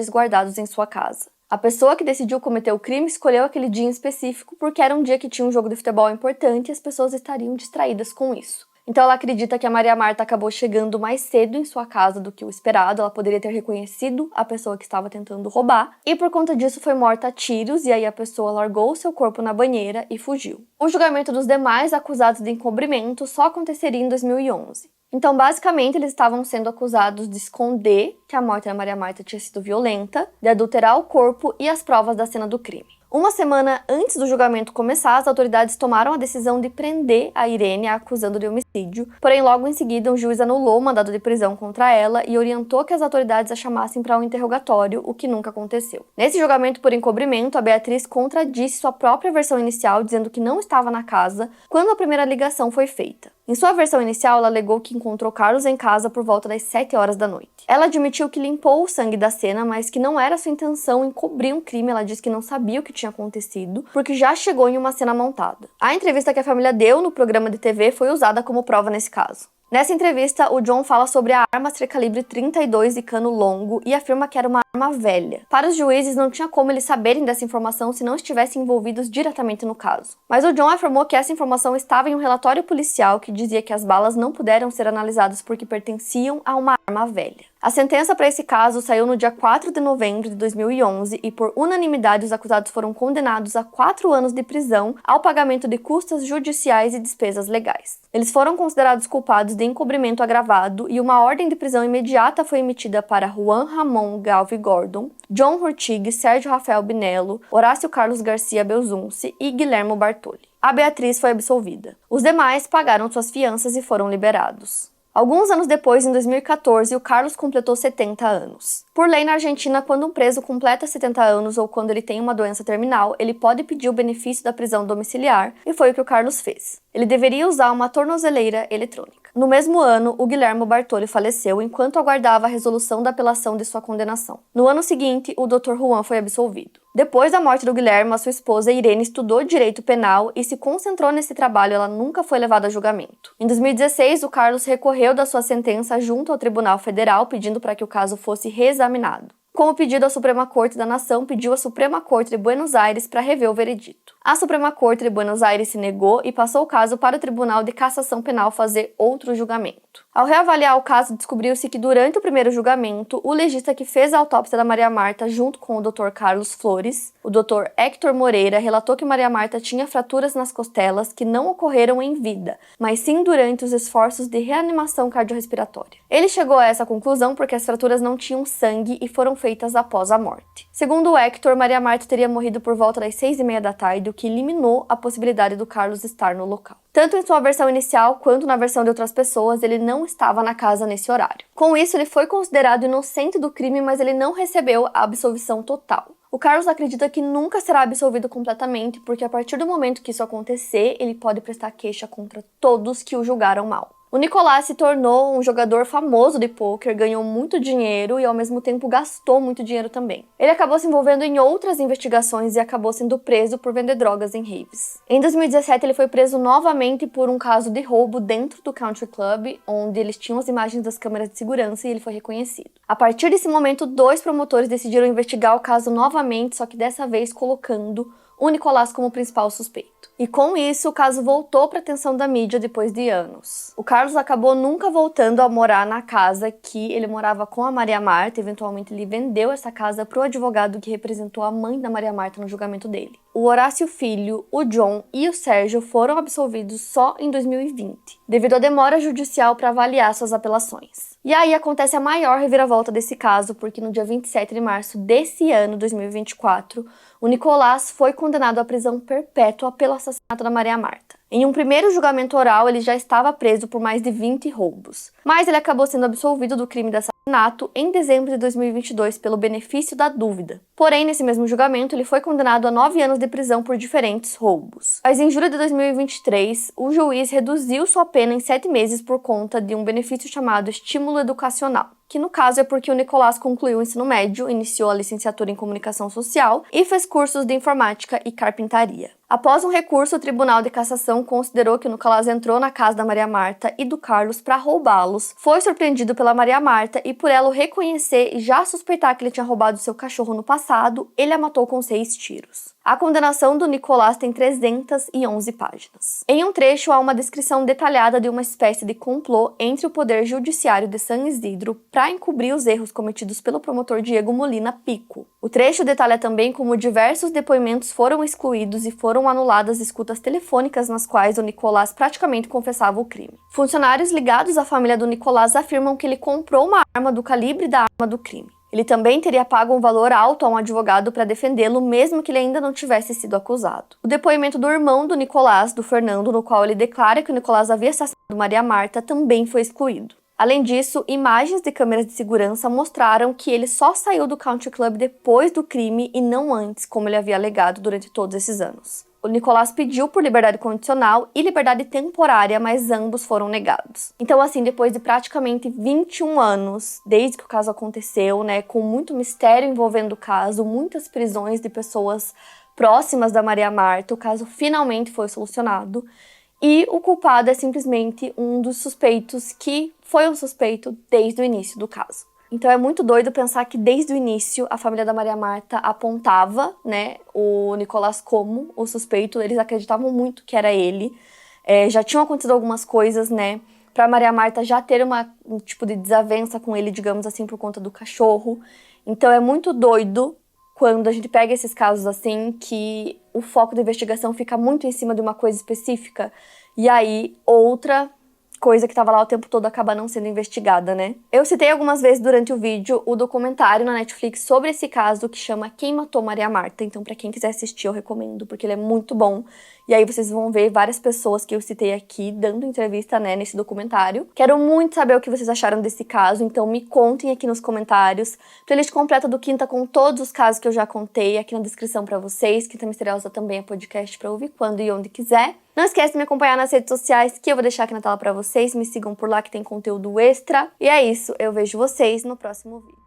guardados em sua casa. A pessoa que decidiu cometer o crime escolheu aquele dia em específico porque era um dia que tinha um jogo de futebol importante e as pessoas estariam distraídas com isso. Então ela acredita que a Maria Marta acabou chegando mais cedo em sua casa do que o esperado, ela poderia ter reconhecido a pessoa que estava tentando roubar, e por conta disso foi morta a tiros, e aí a pessoa largou o seu corpo na banheira e fugiu. O julgamento dos demais acusados de encobrimento só aconteceria em 2011. Então, basicamente, eles estavam sendo acusados de esconder que a morte da Maria Marta tinha sido violenta, de adulterar o corpo e as provas da cena do crime. Uma semana antes do julgamento começar, as autoridades tomaram a decisão de prender a Irene, a acusando de homicídio, porém logo em seguida um juiz anulou o mandado de prisão contra ela e orientou que as autoridades a chamassem para um interrogatório, o que nunca aconteceu. Nesse julgamento por encobrimento, a Beatriz contradisse sua própria versão inicial, dizendo que não estava na casa quando a primeira ligação foi feita. Em sua versão inicial, ela alegou que encontrou Carlos em casa por volta das 7 horas da noite. Ela admitiu que limpou o sangue da cena, mas que não era sua intenção encobrir um crime. Ela disse que não sabia o que tinha acontecido, porque já chegou em uma cena montada. A entrevista que a família deu no programa de TV foi usada como prova nesse caso. Nessa entrevista, o John fala sobre a arma ser calibre 32 e cano longo e afirma que era uma arma velha. Para os juízes, não tinha como eles saberem dessa informação se não estivessem envolvidos diretamente no caso. Mas o John afirmou que essa informação estava em um relatório policial que dizia que as balas não puderam ser analisadas porque pertenciam a uma arma velha. A sentença para esse caso saiu no dia 4 de novembro de 2011 e, por unanimidade, os acusados foram condenados a 4 anos de prisão ao pagamento de custas judiciais e despesas legais. Eles foram considerados culpados de encobrimento agravado e uma ordem de prisão imediata foi emitida para Juan Ramon Galve Gordon, John Hurtig, Sérgio Rafael Binello, Horácio Carlos Garcia Belzunce e Guilhermo Bartoli. A Beatriz foi absolvida. Os demais pagaram suas fianças e foram liberados. Alguns anos depois, em 2014, o Carlos completou 70 anos. Por lei na Argentina, quando um preso completa 70 anos ou quando ele tem uma doença terminal, ele pode pedir o benefício da prisão domiciliar, e foi o que o Carlos fez. Ele deveria usar uma tornozeleira eletrônica. No mesmo ano, o Guilhermo Bartoli faleceu enquanto aguardava a resolução da apelação de sua condenação. No ano seguinte, o Dr. Juan foi absolvido. Depois da morte do Guilhermo, a sua esposa Irene estudou direito penal e se concentrou nesse trabalho, ela nunca foi levada a julgamento. Em 2016, o Carlos recorreu da sua sentença junto ao Tribunal Federal, pedindo para que o caso fosse reexaminado. Com o pedido, a Suprema Corte da Nação pediu à Suprema Corte de Buenos Aires para rever o veredito. A Suprema Corte de Buenos Aires se negou e passou o caso para o Tribunal de Cassação Penal fazer outro julgamento. Ao reavaliar o caso, descobriu-se que durante o primeiro julgamento, o legista que fez a autópsia da Maria Marta junto com o Dr. Carlos Flores, o Dr. Héctor Moreira, relatou que Maria Marta tinha fraturas nas costelas que não ocorreram em vida, mas sim durante os esforços de reanimação cardiorrespiratória. Ele chegou a essa conclusão porque as fraturas não tinham sangue e foram feitas após a morte. Segundo o Héctor, Maria Marta teria morrido por volta das 6h30 da tarde, o que eliminou a possibilidade do Carlos estar no local. Tanto em sua versão inicial quanto na versão de outras pessoas, ele não estava na casa nesse horário. Com isso, ele foi considerado inocente do crime, mas ele não recebeu a absolvição total. O Carlos acredita que nunca será absolvido completamente, porque a partir do momento que isso acontecer, ele pode prestar queixa contra todos que o julgaram mal. O Nicolás se tornou um jogador famoso de pôquer, ganhou muito dinheiro e ao mesmo tempo gastou muito dinheiro também. Ele acabou se envolvendo em outras investigações e acabou sendo preso por vender drogas em raves. Em 2017 ele foi preso novamente por um caso de roubo dentro do Country Club, onde eles tinham as imagens das câmeras de segurança e ele foi reconhecido. A partir desse momento, 2 promotores decidiram investigar o caso novamente, só que dessa vez colocando o Nicolás como principal suspeito. E com isso, o caso voltou para a atenção da mídia depois de anos. O Carlos acabou nunca voltando a morar na casa que ele morava com a Maria Marta. Eventualmente, ele vendeu essa casa para o advogado que representou a mãe da Maria Marta no julgamento dele. O Horácio Filho, o John e o Sérgio foram absolvidos só em 2020, devido à demora judicial para avaliar suas apelações. E aí acontece a maior reviravolta desse caso, porque no dia 27 de março desse ano, 2024, o Nicolás foi condenado à prisão perpétua pelo assassinato da Maria Marta. Em um primeiro julgamento oral, ele já estava preso por mais de 20 roubos, mas ele acabou sendo absolvido do crime de assassinato em dezembro de 2022 pelo benefício da dúvida. Porém, nesse mesmo julgamento, ele foi condenado a 9 anos de prisão por diferentes roubos. Mas em julho de 2023, o juiz reduziu sua pena em 7 meses por conta de um benefício chamado estímulo educacional, que no caso é porque o Nicolás concluiu o ensino médio, iniciou a licenciatura em comunicação social e fez cursos de informática e carpintaria. Após um recurso, o Tribunal de Cassação considerou que o Nicolás entrou na casa da Maria Marta e do Carlos para roubá-los, foi surpreendido pela Maria Marta e por ela o reconhecer e já suspeitar que ele tinha roubado seu cachorro no passado, ele a matou com 6 tiros. A condenação do Nicolás tem 311 páginas. Em um trecho, há uma descrição detalhada de uma espécie de complô entre o Poder Judiciário de San Isidro para encobrir os erros cometidos pelo promotor Diego Molina Pico. O trecho detalha também como diversos depoimentos foram excluídos e foram anuladas escutas telefônicas nas quais o Nicolás praticamente confessava o crime. Funcionários ligados à família do Nicolás afirmam que ele comprou uma arma do calibre da arma do crime. Ele também teria pago um valor alto a um advogado para defendê-lo, mesmo que ele ainda não tivesse sido acusado. O depoimento do irmão do Nicolás, do Fernando, no qual ele declara que o Nicolás havia assassinado Maria Marta, também foi excluído. Além disso, imagens de câmeras de segurança mostraram que ele só saiu do Country Club depois do crime e não antes, como ele havia alegado durante todos esses anos. O Nicolás pediu por liberdade condicional e liberdade temporária, mas ambos foram negados. Então, assim, depois de praticamente 21 anos, desde que o caso aconteceu, com muito mistério envolvendo o caso, muitas prisões de pessoas próximas da Maria Marta, o caso finalmente foi solucionado. E o culpado é simplesmente um dos suspeitos que foi um suspeito desde o início do caso. Então é muito doido pensar que desde o início a família da Maria Marta apontava, o Nicolás como o suspeito. Eles acreditavam muito que era ele. Já tinham acontecido algumas coisas, pra Maria Marta já ter um tipo de desavença com ele, digamos assim, por conta do cachorro. Então é muito doido quando a gente pega esses casos assim, que o foco da investigação fica muito em cima de uma coisa específica, e aí outra coisa que estava lá o tempo todo acaba não sendo investigada, Eu citei algumas vezes durante o vídeo o documentário na Netflix sobre esse caso que chama Quem Matou Maria Marta, então pra quem quiser assistir eu recomendo, porque ele é muito bom E aí vocês vão ver várias pessoas que eu citei aqui dando entrevista, né, nesse documentário. Quero muito saber o que vocês acharam desse caso, então me contem aqui nos comentários. Playlist completa do Quinta com todos os casos que eu já contei aqui na descrição pra vocês. Quinta Misteriosa também é podcast pra ouvir quando e onde quiser. Não esquece de me acompanhar nas redes sociais, que eu vou deixar aqui na tela pra vocês. Me sigam por lá que tem conteúdo extra. E é isso, eu vejo vocês no próximo vídeo.